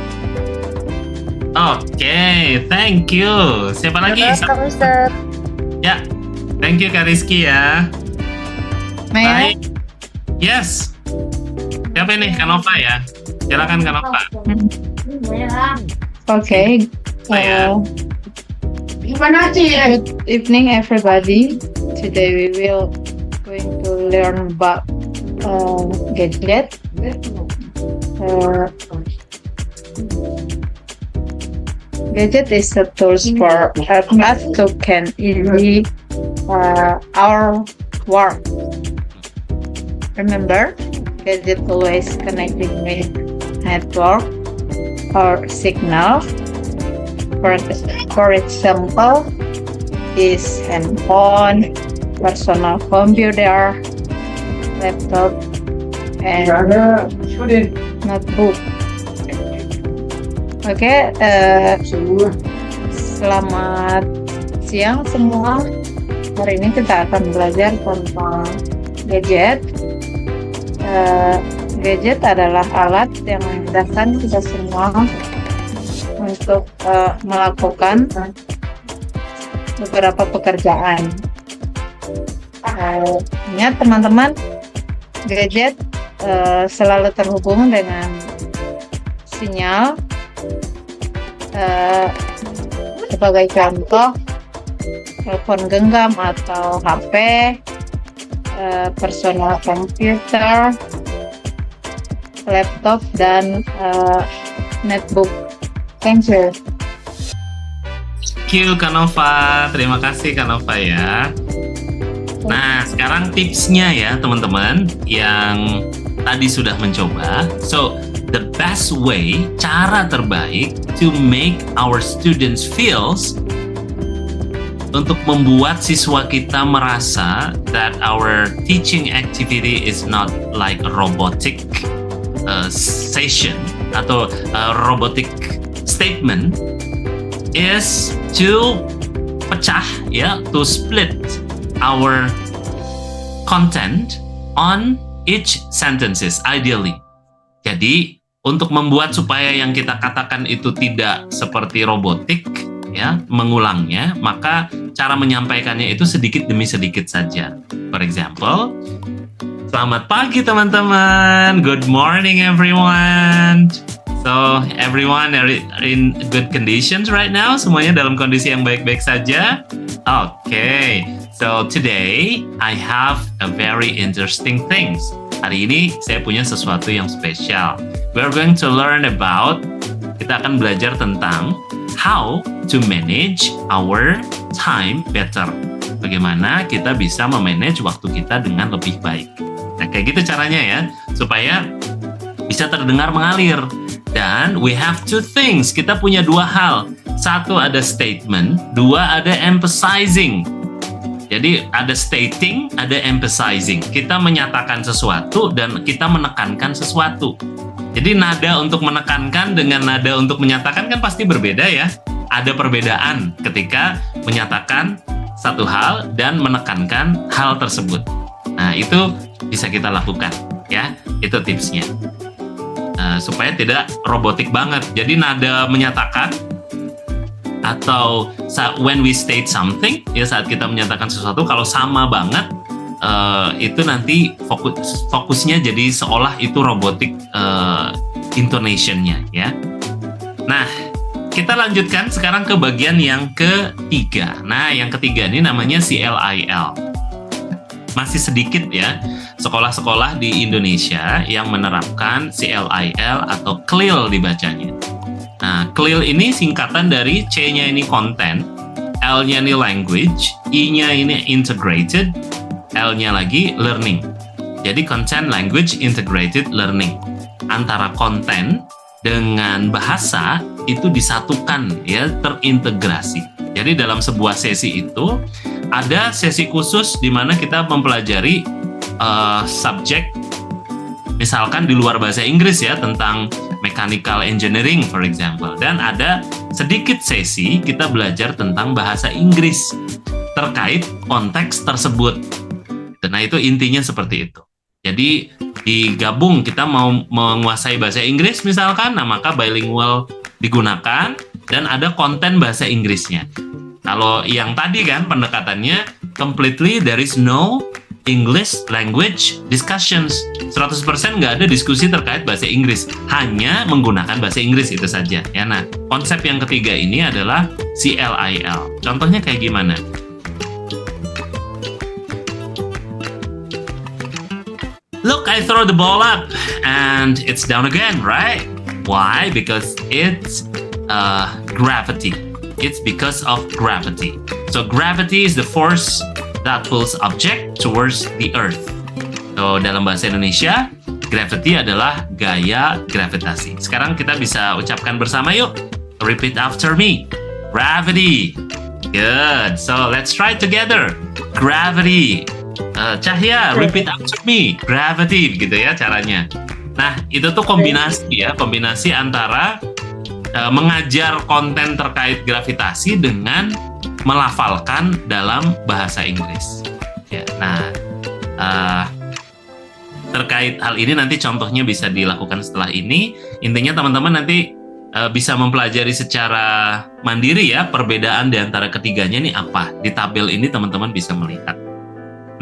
Oke, thank you. Siapa lagi? Mister. Ya, thank you Kak Rizky ya. May I? Yes. Siapa ini? Kanova ya? Silakan Kanova. Okay. Good evening, everybody. Today we will going to learn about gadget. Gadget is a tools for us to can easy our work. Remember, gadget always connected with network or signal. For example, is handphone, personal computer, laptop, and notebook. Oke, selamat siang semua. Hari ini kita akan belajar tentang gadget. Gadget adalah alat yang memudahkan kita semua untuk melakukan beberapa pekerjaan. Ingat teman-teman, gadget selalu terhubung dengan sinyal. Sebagai contoh, telepon genggam atau HP, personal computer, laptop, dan netbook. Thank you. Thank you Kanova, terima kasih Kanova ya. Nah, sekarang tipsnya ya teman-teman yang tadi sudah mencoba. So, the best way, cara terbaik to make our students feels untuk membuat siswa kita merasa that our teaching activity is not like a robotic session atau robotic statement is to pecah ya, to split our content on each sentences ideally. Jadi untuk membuat supaya yang kita katakan itu tidak seperti robotik ya, mengulangnya, maka cara menyampaikannya itu sedikit demi sedikit saja. For example, selamat pagi teman-teman, good morning everyone. So everyone are in good conditions right now, semuanya dalam kondisi yang baik-baik saja. Okay, so today I have a very interesting things. Hari ini saya punya sesuatu yang spesial. We're going to learn about, kita akan belajar tentang how to manage our time better. Bagaimana kita bisa memanage waktu kita dengan lebih baik. Nah, kayak gitu caranya ya, supaya bisa terdengar mengalir. Dan we have two things, kita punya dua hal. Satu ada statement, dua ada emphasizing. Jadi ada stating, ada emphasizing. Kita menyatakan sesuatu dan kita menekankan sesuatu. Jadi nada untuk menekankan dengan nada untuk menyatakan kan pasti berbeda ya. Ada perbedaan ketika menyatakan satu hal dan menekankan hal tersebut. Nah, itu bisa kita lakukan ya. Itu tipsnya. Supaya tidak robotik banget. Jadi nada menyatakan atau when we state something ya, saat kita menyatakan sesuatu kalau sama banget itu nanti fokusnya jadi seolah itu robotik intonation-nya ya. Nah, kita lanjutkan sekarang ke bagian yang ketiga. Nah, yang ketiga ini namanya CLIL. Masih sedikit ya sekolah-sekolah di Indonesia yang menerapkan CLIL atau CLIL dibacanya. Nah, CLIL ini singkatan dari C-nya ini content, L-nya ini language, I-nya ini integrated, L-nya lagi learning. Jadi content, language, integrated, learning. Antara konten dengan bahasa itu disatukan ya, terintegrasi. Jadi dalam sebuah sesi itu ada sesi khusus di mana kita mempelajari subjek misalkan di luar bahasa Inggris ya, tentang mechanical engineering for example, dan ada sedikit sesi kita belajar tentang bahasa Inggris terkait konteks tersebut. Nah, itu intinya seperti itu. Jadi digabung, kita mau menguasai bahasa Inggris misalkan, nah maka bilingual digunakan dan ada konten bahasa Inggrisnya. Kalau yang tadi kan pendekatannya completely there is no English language discussions. 100% nggak ada diskusi terkait bahasa Inggris, hanya menggunakan bahasa Inggris itu saja ya. Nah, konsep yang ketiga ini adalah CLIL. Contohnya kayak gimana? Look, I throw the ball up and it's down again, right? Why? Because it's gravity. It's because of gravity. So gravity is the force that pulls object towards the earth. Atau dalam bahasa Indonesia, gravity adalah gaya gravitasi. Sekarang kita bisa ucapkan bersama yuk. Repeat after me. Gravity. Good. So let's try together. Gravity. Cahya, repeat after me. Gravity, gitu ya caranya. Nah, itu tuh kombinasi antara mengajar konten terkait gravitasi dengan melafalkan dalam bahasa Inggris. Ya, nah, terkait hal ini nanti contohnya bisa dilakukan setelah ini. Intinya teman-teman nanti bisa mempelajari secara mandiri ya perbedaan di antara ketiganya nih apa. Di tabel ini teman-teman bisa melihat.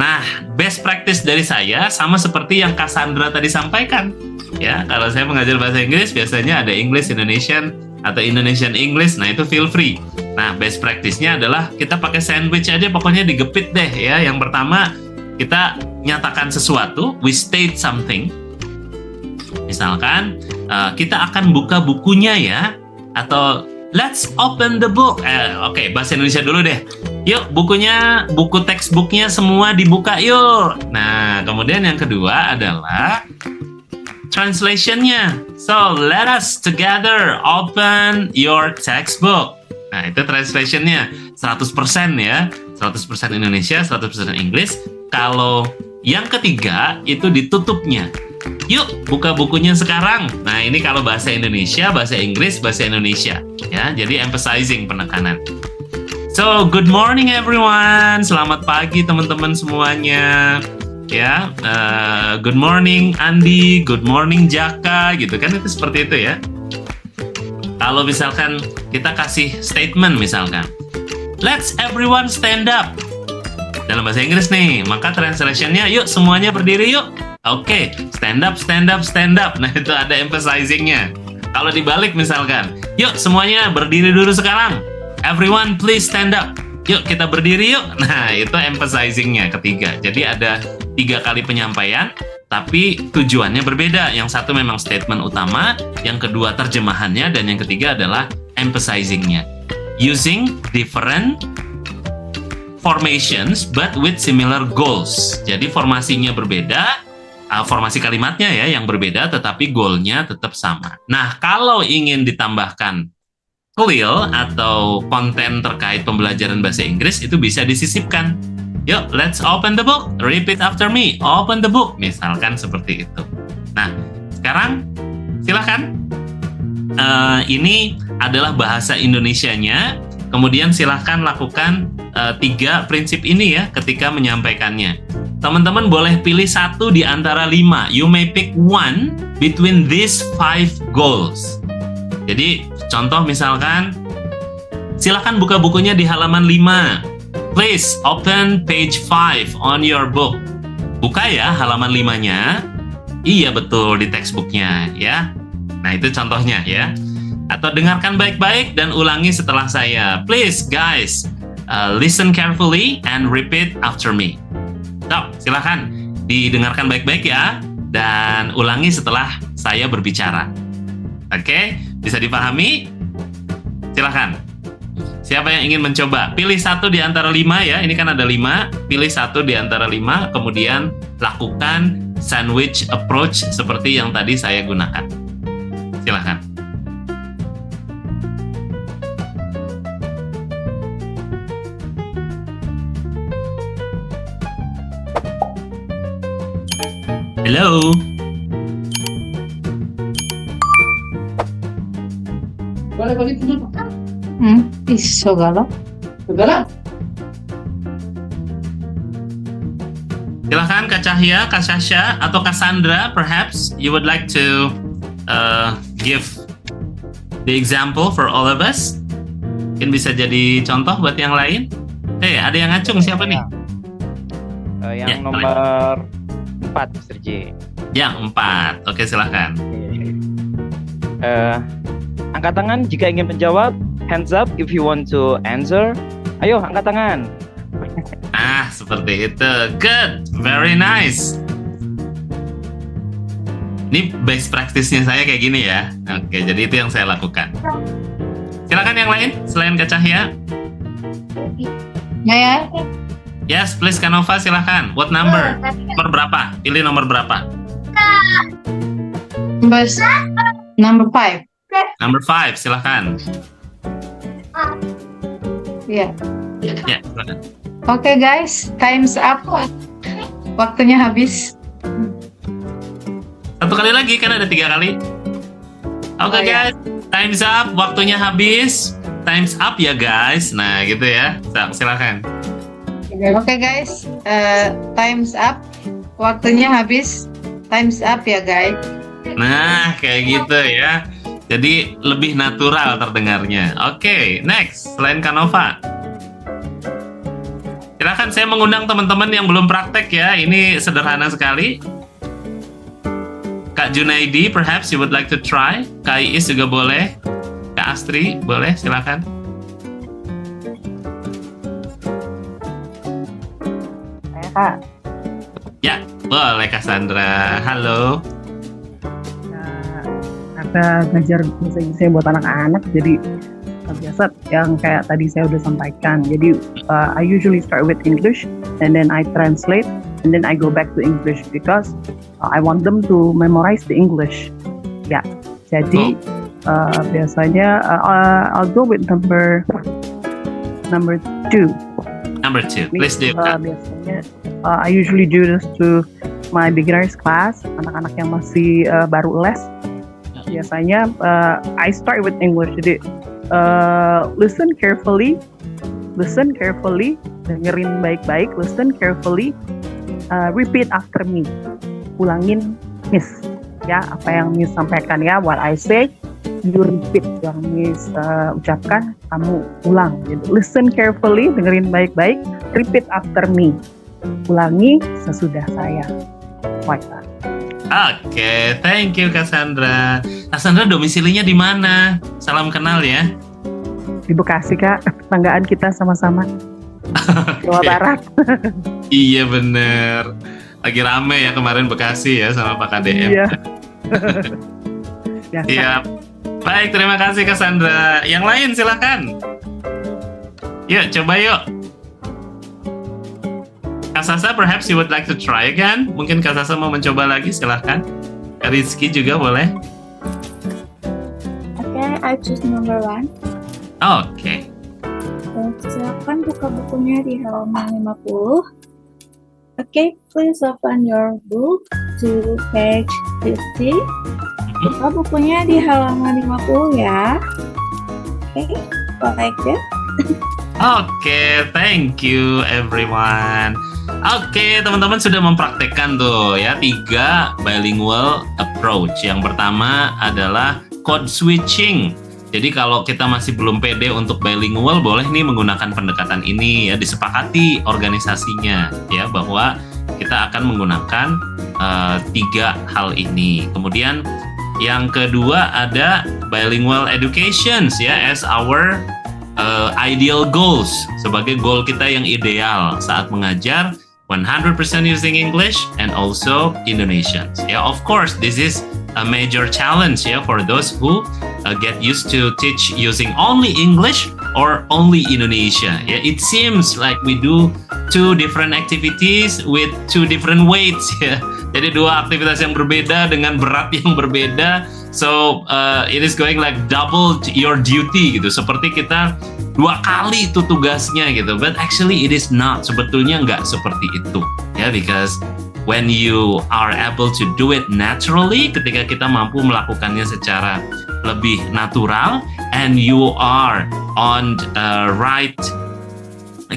Nah, best practice dari saya sama seperti yang Cassandra tadi sampaikan. Ya, kalau saya mengajar bahasa Inggris biasanya ada English Indonesian atau Indonesian English. Nah, itu feel free. Nah, best practice-nya adalah kita pakai sandwich aja, pokoknya digepit deh ya. Yang pertama, kita nyatakan sesuatu, we state something. Misalkan, kita akan buka bukunya ya, atau let's open the book. Oke, bahasa Indonesia dulu deh. Yuk, buku textbooknya semua dibuka yuk. Nah, kemudian yang kedua adalah translation-nya. So, let us together open your textbook. Nah, itu translation-nya. 100% ya. 100% Indonesia, 100% Inggris. Kalau yang ketiga, itu ditutupnya. Yuk, buka bukunya sekarang. Nah, ini kalau bahasa Indonesia, bahasa Inggris, bahasa Indonesia. Ya, jadi emphasizing penekanan. So, good morning everyone. Selamat pagi teman-teman semuanya. Ya, good morning Andi, good morning Jaka, gitu kan, itu seperti itu ya. Kalau misalkan kita kasih statement misalkan, let's everyone stand up. Dalam bahasa Inggris nih, maka translation-nya yuk semuanya berdiri yuk. Oke, stand up, stand up, stand up. Nah, itu ada emphasizing-nya. Kalau dibalik misalkan, yuk semuanya berdiri dulu sekarang. Everyone please stand up. Yuk kita berdiri yuk. Nah, itu emphasizing-nya ketiga. Jadi ada 3 kali penyampaian, tapi tujuannya berbeda. Yang satu memang statement utama, yang kedua terjemahannya, dan yang ketiga adalah emphasizing-nya. Using different formations but with similar goals. Jadi formasinya berbeda, formasi kalimatnya ya yang berbeda, tetapi goal-nya tetap sama. Nah, kalau ingin ditambahkan clue atau konten terkait pembelajaran bahasa Inggris, itu bisa disisipkan. Yuk, let's open the book. Repeat after me. Open the book. Misalkan seperti itu. Nah, sekarang silakan. Ini adalah bahasa Indonesianya. Kemudian silahkan lakukan 3 prinsip ini ya ketika menyampaikannya. Teman-teman boleh pilih 1 di antara 5. You may pick one between these 5 goals. Jadi contoh misalkan, silahkan buka bukunya di halaman 5. Please open page 5 on your book. Buka ya halaman 5-nya. Iya betul, di textbooknya ya. Nah, itu contohnya ya. Atau dengarkan baik-baik dan ulangi setelah saya. Please guys, listen carefully and repeat after me. So, silahkan didengarkan baik-baik ya, dan ulangi setelah saya berbicara. Oke, bisa dipahami? Silahkan. Siapa yang ingin mencoba? Pilih 1 di antara 5 ya, ini kan ada 5. Pilih 1 di antara 5, kemudian lakukan sandwich approach seperti yang tadi saya gunakan. Silahkan. Hello. Iso galau. Silahkan Kak Cahya, Kak Sasha, atau Kak Sandra, perhaps you would like to give the example for all of us. Mungkin bisa jadi contoh buat yang lain. Ada yang ngacung, siapa nih? Yang Ya, nomor 4, Mr. J. Yang 4, oke silahkan. Angkat tangan jika ingin menjawab. Hands up if you want to answer. Ayo, angkat tangan. Seperti itu. Good, very nice. Ini best practice-nya saya kayak gini ya. Oke, jadi itu yang saya lakukan. Silakan yang lain selain Kak Cahya. Ya. Yes, please Kanova, silahkan. What number? Nomor berapa? Pilih nomor berapa? Number 5. Number 5, silahkan. Ya. Ya, silahkan. Oke guys, time's up. Waktunya habis. Satu kali lagi, kan ada 3 kali. Oke Oh, ya. guys, time's up. Waktunya habis. Time's up ya guys. Nah gitu ya. Silahkan. Oke guys, time's up. Waktunya habis. Time's up ya guys. Nah kayak gitu ya. Jadi lebih natural terdengarnya. Oke, next. Selain Kanova. Silahkan, saya mengundang teman-teman yang belum praktek ya. Ini sederhana sekali. Kak Junaidi, perhaps you would like to try. Kak Iis juga boleh. Kak Astri, boleh, silakan. Kak, Ya, boleh Kak Sandra. Halo. Kakak ngajar bahasa Inggris buat anak-anak, jadi biasa yang kayak tadi saya udah sampaikan. Jadi I usually start with English and then I translate and then I go back to English because I want them to memorize the English. Ya, jadi biasanya I'll go with number 2. Number 2, please do. Biasanya I usually do this to my beginners class, anak-anak yang masih baru les. Biasanya I start with English. Jadi listen carefully, dengerin baik-baik, listen carefully, repeat after me, ulangin Miss. Ya, apa yang Miss sampaikan ya, what I say, you repeat, yang Miss ucapkan, kamu ulang. Jadi listen carefully, dengerin baik-baik, repeat after me, ulangi sesudah saya. Like that. Oke, thank you Kak Sandra. Kak Sandra domisilinya di mana? Salam kenal ya. Di Bekasi Kak, tetanggaan kita sama-sama. Jawa Barat. Iya bener. Lagi rame ya kemarin Bekasi ya sama Pak KDM. Iya. Biasa. Siap. Baik, terima kasih Kak Sandra. Yang lain silakan. Yuk, coba yuk. Kak Sasa, perhaps you would like to try again? Mungkin Kak Sasa mau mencoba lagi, silahkan. Kak Rizky juga boleh. Okay, I choose number 1. Oke. Silakan buka bukunya di halaman 50. Okay, please open your book to page 50. Buka bukunya di halaman 50 ya. Okay, like that. Oke, thank you everyone. Oke, teman-teman sudah mempraktekkan tuh ya 3 bilingual approach. Yang pertama adalah code switching. Jadi kalau kita masih belum pede untuk bilingual, boleh nih menggunakan pendekatan ini ya, disepakati organisasinya ya bahwa kita akan menggunakan 3 hal ini. Kemudian yang kedua ada bilingual educations ya as our ideal goals, sebagai goal kita yang ideal saat mengajar 100% using English and also Indonesian. Yeah, of course, this is a major challenge for those who get used to teach using only English or only Indonesia. Yeah, it seems like we do 2 different activities with 2 different weights. Ya, jadi 2 aktivitas yang berbeda dengan berat yang berbeda. So it is going like double your duty gitu. Seperti kita 2 kali itu tugasnya gitu. But actually it is not. Sebetulnya nggak seperti itu. Ya, because when you are able to do it naturally, ketika kita mampu melakukannya secara lebih natural, and you are on right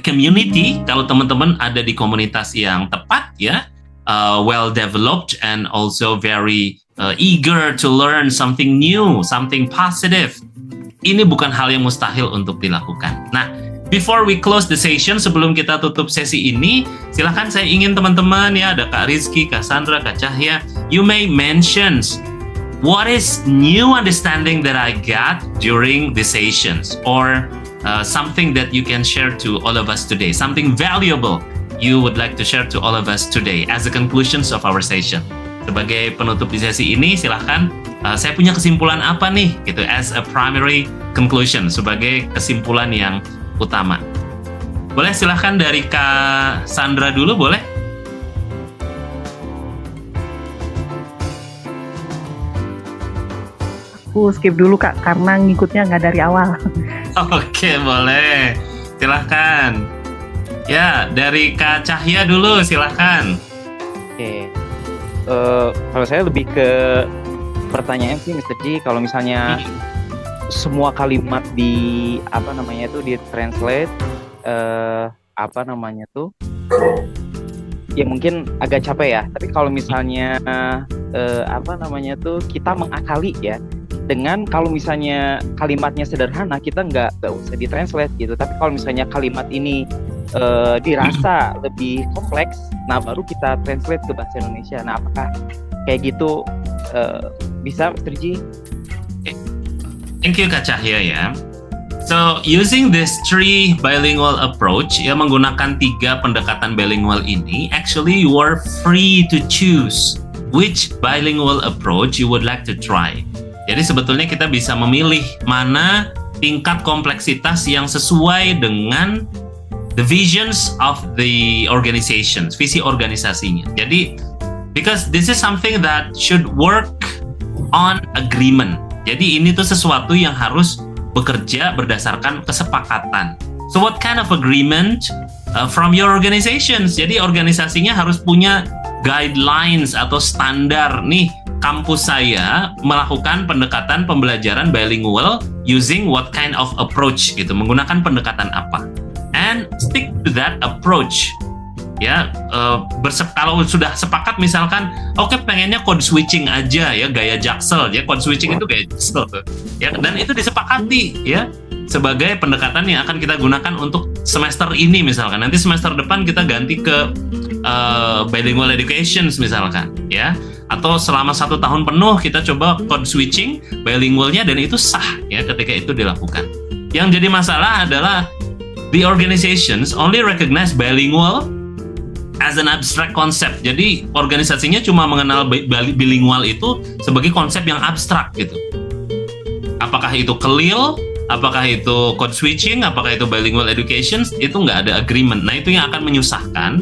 community, kalau teman-teman ada di komunitas yang tepat ya, well developed and also very eager to learn something new, something positive. Ini bukan hal yang mustahil untuk dilakukan. Nah, before we close the session, sebelum kita tutup sesi ini, silahkan saya ingin teman-teman ya, ada Kak Rizky, Kak Sandra, Kak Cahya, you may mention what is new understanding that I got during the sessions, or something that you can share to all of us today, something valuable you would like to share to all of us today as the conclusions of our session. Sebagai penutup di sesi ini, silahkan saya punya kesimpulan apa nih gitu as a primary conclusion, sebagai kesimpulan yang utama. Boleh silahkan dari Kak Sandra dulu, boleh? Aku skip dulu Kak, karena ngikutnya nggak dari awal. Oke, boleh. Silahkan. Ya, dari Kak Cahya dulu, silahkan. Oke. Kalau saya lebih ke pertanyaan sih, Mr. G, kalau misalnya semua kalimat di di translate ya mungkin agak capek ya. Tapi kalau misalnya kita mengakali ya, dengan kalau misalnya kalimatnya sederhana, kita nggak usah ditranslate gitu. Tapi kalau misalnya kalimat ini dirasa lebih kompleks, nah baru kita translate ke bahasa Indonesia. Nah, apakah kayak gitu bisa, Mr. G? Thank you Kak Cahya ya. So using this 3 bilingual approach, ya menggunakan 3 pendekatan bilingual ini, actually you are free to choose which bilingual approach you would like to try. Jadi sebetulnya kita bisa memilih mana tingkat kompleksitas yang sesuai dengan the visions of the organizations, visi organisasinya. Jadi, because this is something that should work on agreement. Jadi ini tuh sesuatu yang harus bekerja berdasarkan kesepakatan. So what kind of agreement from your organizations? Jadi organisasinya harus punya guidelines atau standar nih. Kampus saya melakukan pendekatan pembelajaran bilingual using what kind of approach gitu, menggunakan pendekatan apa, and stick to that approach. Ya, kalau sudah sepakat misalkan, oke, pengennya code switching aja ya, gaya Jaksel ya, code switching itu gaya Jaksel tuh, ya, dan itu disepakati ya sebagai pendekatan yang akan kita gunakan untuk semester ini misalkan. Nanti semester depan kita ganti ke bilingual education misalkan, ya. Atau selama 1 tahun penuh kita coba code switching bilingualnya, dan itu sah ya ketika itu dilakukan. Yang jadi masalah adalah the organizations only recognize bilingual as an abstract concept. Jadi organisasinya cuma mengenal bilingual itu sebagai konsep yang abstrak gitu. Apakah itu kelil, apakah itu code switching, apakah itu bilingual education, itu nggak ada agreement. Nah, itu yang akan menyusahkan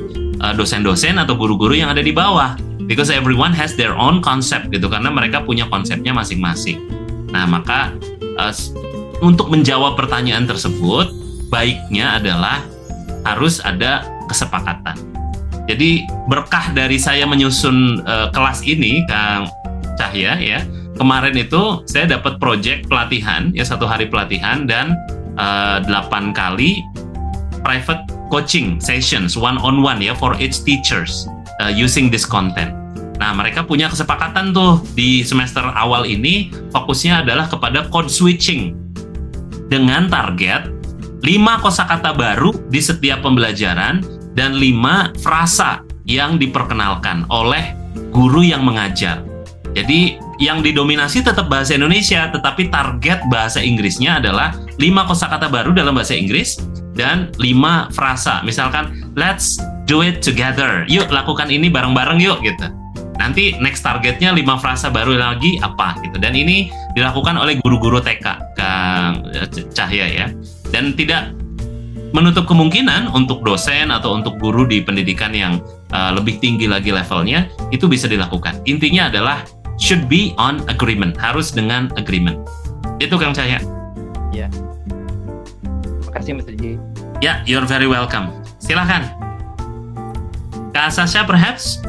dosen-dosen atau guru-guru yang ada di bawah. Because everyone has their own concept gitu, karena mereka punya konsepnya masing-masing. Nah, maka untuk menjawab pertanyaan tersebut, baiknya adalah harus ada kesepakatan. Jadi berkah dari saya menyusun kelas ini, Kang Cahya ya, kemarin itu saya dapat project pelatihan ya, 1 hari pelatihan dan 8 kali private coaching sessions one-on-one ya for each teachers using this content. Nah, mereka punya kesepakatan tuh di semester awal ini fokusnya adalah kepada code switching dengan target 5 kosakata baru di setiap pembelajaran dan 5 frasa yang diperkenalkan oleh guru yang mengajar. Jadi yang didominasi tetap bahasa Indonesia, tetapi target bahasa Inggrisnya adalah 5 kosakata baru dalam bahasa Inggris dan 5 frasa. Misalkan, let's do it together. Yuk lakukan ini bareng-bareng yuk gitu. Nanti next targetnya 5 frasa baru lagi apa gitu. Dan ini dilakukan oleh guru-guru TK, Kang Cahya ya. Dan tidak menutup kemungkinan untuk dosen atau untuk guru di pendidikan yang lebih tinggi lagi levelnya, itu bisa dilakukan. Intinya adalah should be on agreement, harus dengan agreement. Itu Kang Cahya. Ya. Terima kasih Mr. J. Ya, you're very welcome. Silakan. Kak Sasha, perhaps,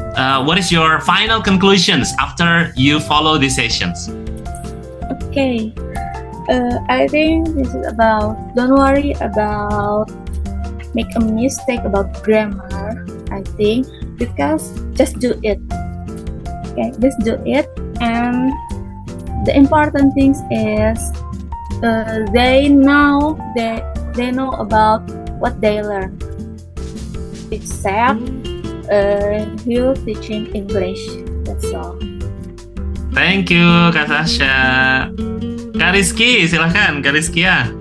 what is your final conclusions after you follow these sessions? Okay. I think this is about, don't worry about make a mistake about grammar, I think, because just do it. Okay, just do it. And the important things is they know about what they learn, except you teaching English. That's all. Thank you, Kak Sasha. Kak Rizky, silahkan, Kak Rizkia.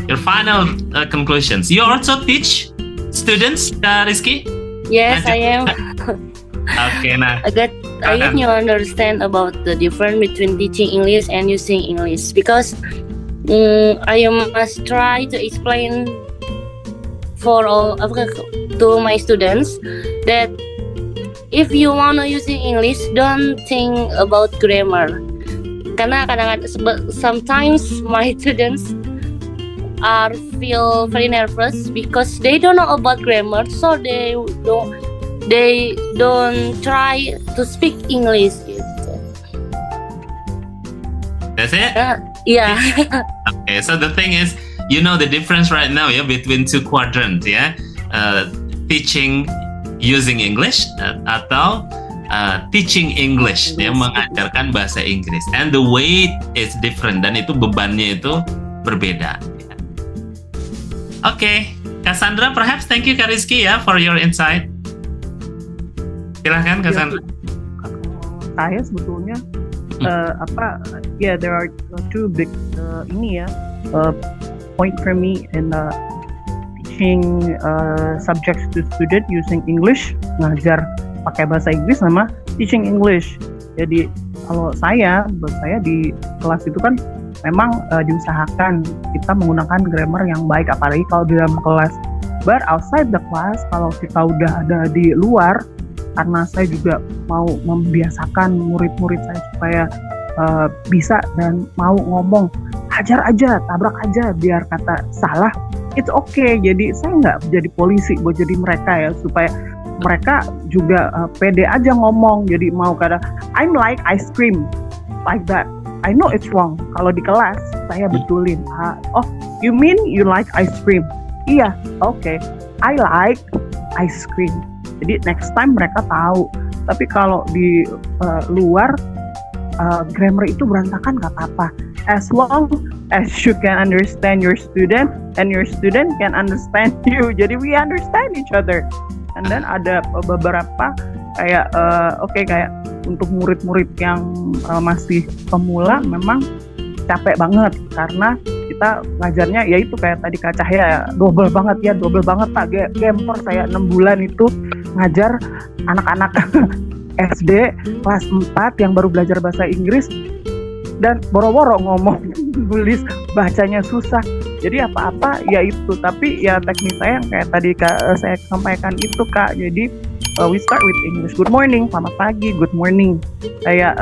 Your final conclusions. You also teach students, Kak Rizky? Yes, I am. Okay, nah. I get you understand about the difference between teaching English and using English, because I must try to explain for all to my students that if you wanna using English, don't think about grammar. Karena kadang-kadang sometimes my students are feel very nervous because they don't know about grammar, so they don't try to speak English. Gitu. That's it? Yeah. Okay, so the thing is, you know the difference right now ya between two quadrants ya, teaching using English atau teaching English, dia mengajarkan bahasa Inggris, and the weight is different dan itu bebannya itu berbeda. Okay, Cassandra, perhaps thank you Kak Rizky ya for your insight. Silahkan Cassandra. Saya sebetulnya there are two big point for me in teaching subjects to student using English, ngajar pakai bahasa Inggris sama teaching English. Jadi kalau saya di kelas itu kan memang diusahakan kita menggunakan grammar yang baik, apalagi kalau di dalam kelas. But outside the class, kalau kita udah ada di luar, karena saya juga mau membiasakan murid-murid saya supaya bisa dan mau ngomong, hajar aja, tabrak aja, biar kata salah, it's okay. Jadi saya nggak jadi polisi buat jadi mereka ya, supaya mereka juga pede aja ngomong. Jadi mau kata, I'm like ice cream, like that. I know it's wrong. Kalau di kelas saya betulin. Oh, you mean you like ice cream? Iya, okay. I like ice cream. Jadi next time mereka tahu. Tapi kalau di luar grammar itu berantakan nggak apa-apa. As long as you can understand your student and your student can understand you. Jadi we understand each other. And then ada beberapa kayak kayak untuk murid-murid yang masih pemula memang capek banget karena kita ngajarnya ya itu kayak tadi Kak Cahya double banget Pak, gemper saya 6 bulan itu ngajar anak-anak SD kelas 4 yang baru belajar bahasa Inggris dan boro-boro ngomong, tulis, bacanya susah. Jadi apa-apa ya itu, tapi ya teknik saya yang kayak tadi saya sampaikan itu Kak. Jadi we start with English. Good morning, selamat pagi, good morning. Kayak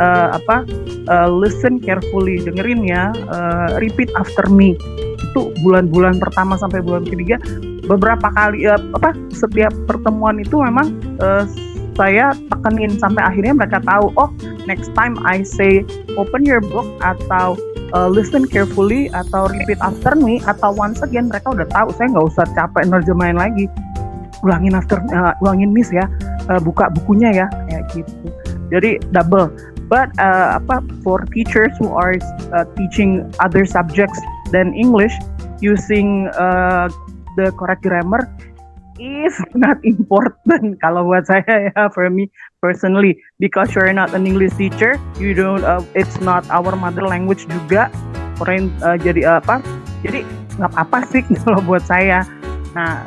listen carefully, dengerin ya, repeat after me. Itu bulan-bulan pertama sampai bulan ketiga beberapa kali setiap pertemuan itu memang saya tekenin sampai akhirnya mereka tahu, oh next time I say open your book atau listen carefully atau repeat after me atau once again, mereka udah tahu. Saya nggak usah capek nerjemahin lagi, ulangin miss ya, buka bukunya ya, kayak gitu. Jadi double. But for teachers who are teaching other subjects than English using the correct grammar is not important kalau buat saya ya, for me personally, because you're not an English teacher, you don't it's not our mother language juga, jadi nggak apa-apa sih kalau buat saya. Nah,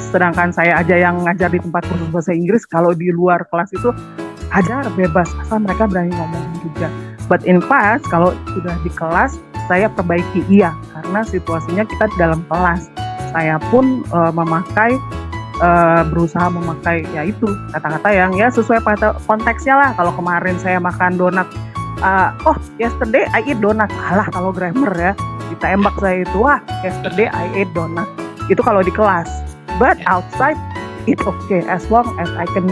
sedangkan saya aja yang ngajar di tempat kursus bahasa Inggris, kalau di luar kelas itu ajar bebas asal mereka berani ngomong juga. But in class, kalau sudah di kelas saya perbaiki iya, karena situasinya kita di dalam kelas. Saya pun berusaha memakai ya itu kata-kata yang ya sesuai pada konteksnya lah. Kalau kemarin saya makan donat, yesterday I eat donat, kalah kalau grammar ya, ditembak saya itu, yesterday I ate donat. Itu kalau di kelas. But outside it's okay, as long as I can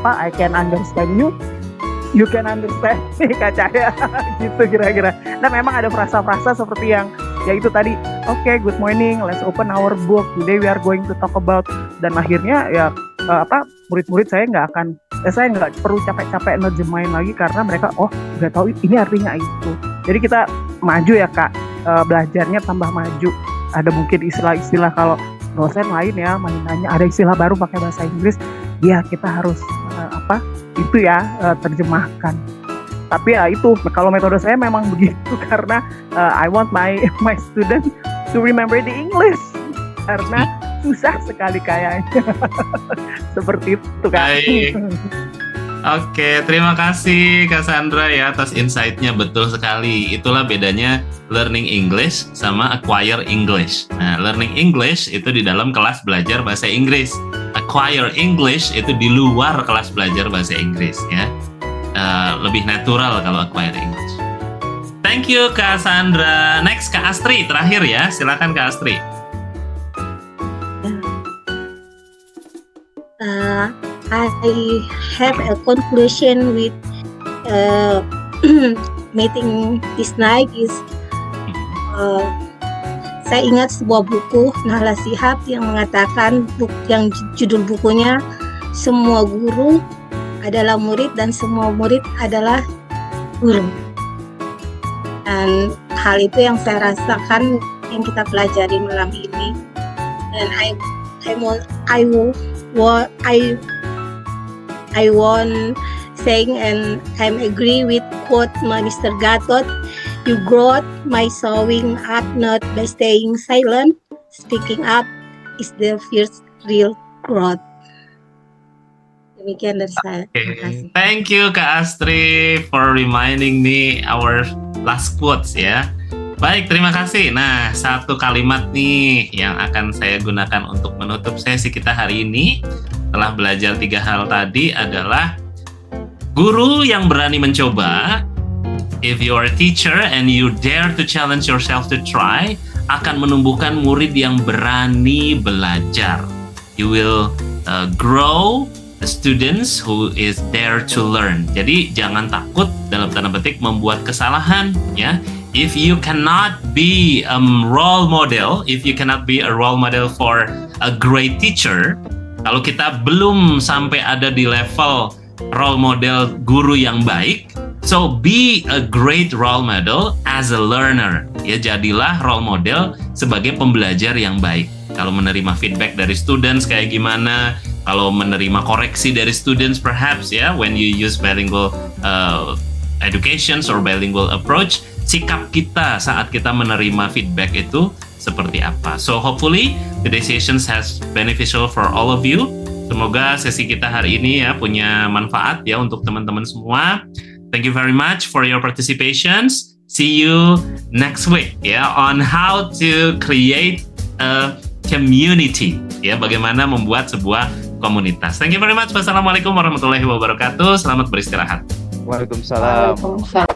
I can understand you, you can understand me, Kak Cahya. Gitu kira-kira. Nah memang ada frasa-frasa seperti yang ya itu tadi, okay, good morning, let's open our book, today we are going to talk about, dan akhirnya ya murid-murid saya saya nggak perlu capek-capek nerjemahin lagi karena mereka udah tahu ini artinya itu. Jadi kita maju ya Kak, belajarnya tambah maju. Ada mungkin istilah-istilah kalau dosen lain ya nanya ada istilah baru pakai bahasa Inggris, ya kita harus terjemahkan. Tapi ya itu, kalau metode saya memang begitu karena I want my student to remember the English karena susah sekali kayaknya. Seperti itu Kak. Oke, terima kasih Kak Sandra ya atas insight-nya, betul sekali. Itulah bedanya learning English sama acquire English. Nah, learning English itu di dalam kelas belajar bahasa Inggris. Acquire English itu di luar kelas belajar bahasa Inggris ya. Lebih natural kalau acquire English. Thank you Kak Sandra. Next Kak Astri terakhir ya. Silakan Kak Astri. I have a conclusion with meeting this night is saya ingat sebuah buku Nahlah Shihab yang mengatakan yang judul bukunya semua guru adalah murid dan semua murid adalah guru. Dan hal itu yang saya rasakan yang kita pelajari malam ini. Dan I want saying and I'm agree with quote Mr. Gatot, you growth my showing up not by staying silent, speaking up is the first real growth. Demikian dari saya. Terima kasih. Thank you Kak Astri for reminding me our last quotes ya. Baik, terima kasih. Nah, satu kalimat nih yang akan saya gunakan untuk menutup sesi kita hari ini. Setelah belajar 3 hal tadi adalah guru yang berani mencoba. If you are a teacher and you dare to challenge yourself to try, akan menumbuhkan murid yang berani belajar. You will grow the students who is dare to learn. Jadi jangan takut dalam tanda petik membuat kesalahan ya. If you cannot be a role model, if you cannot be a role model for a great teacher, kalau kita belum sampai ada di level role model guru yang baik, so be a great role model as a learner. Ya, jadilah role model sebagai pembelajar yang baik. Kalau menerima feedback dari students kayak gimana, kalau menerima koreksi dari students perhaps ya, when you use bilingual educations or bilingual approach, sikap kita saat kita menerima feedback itu seperti apa. So hopefully today's session has beneficial for all of you. Semoga sesi kita hari ini ya punya manfaat ya untuk teman-teman semua. Thank you very much for your participations. See you next week ya on how to create a community ya, bagaimana membuat sebuah komunitas. Thank you very much. Wassalamualaikum warahmatullahi wabarakatuh. Selamat beristirahat. Waalaikumsalam. Waalaikumsalam.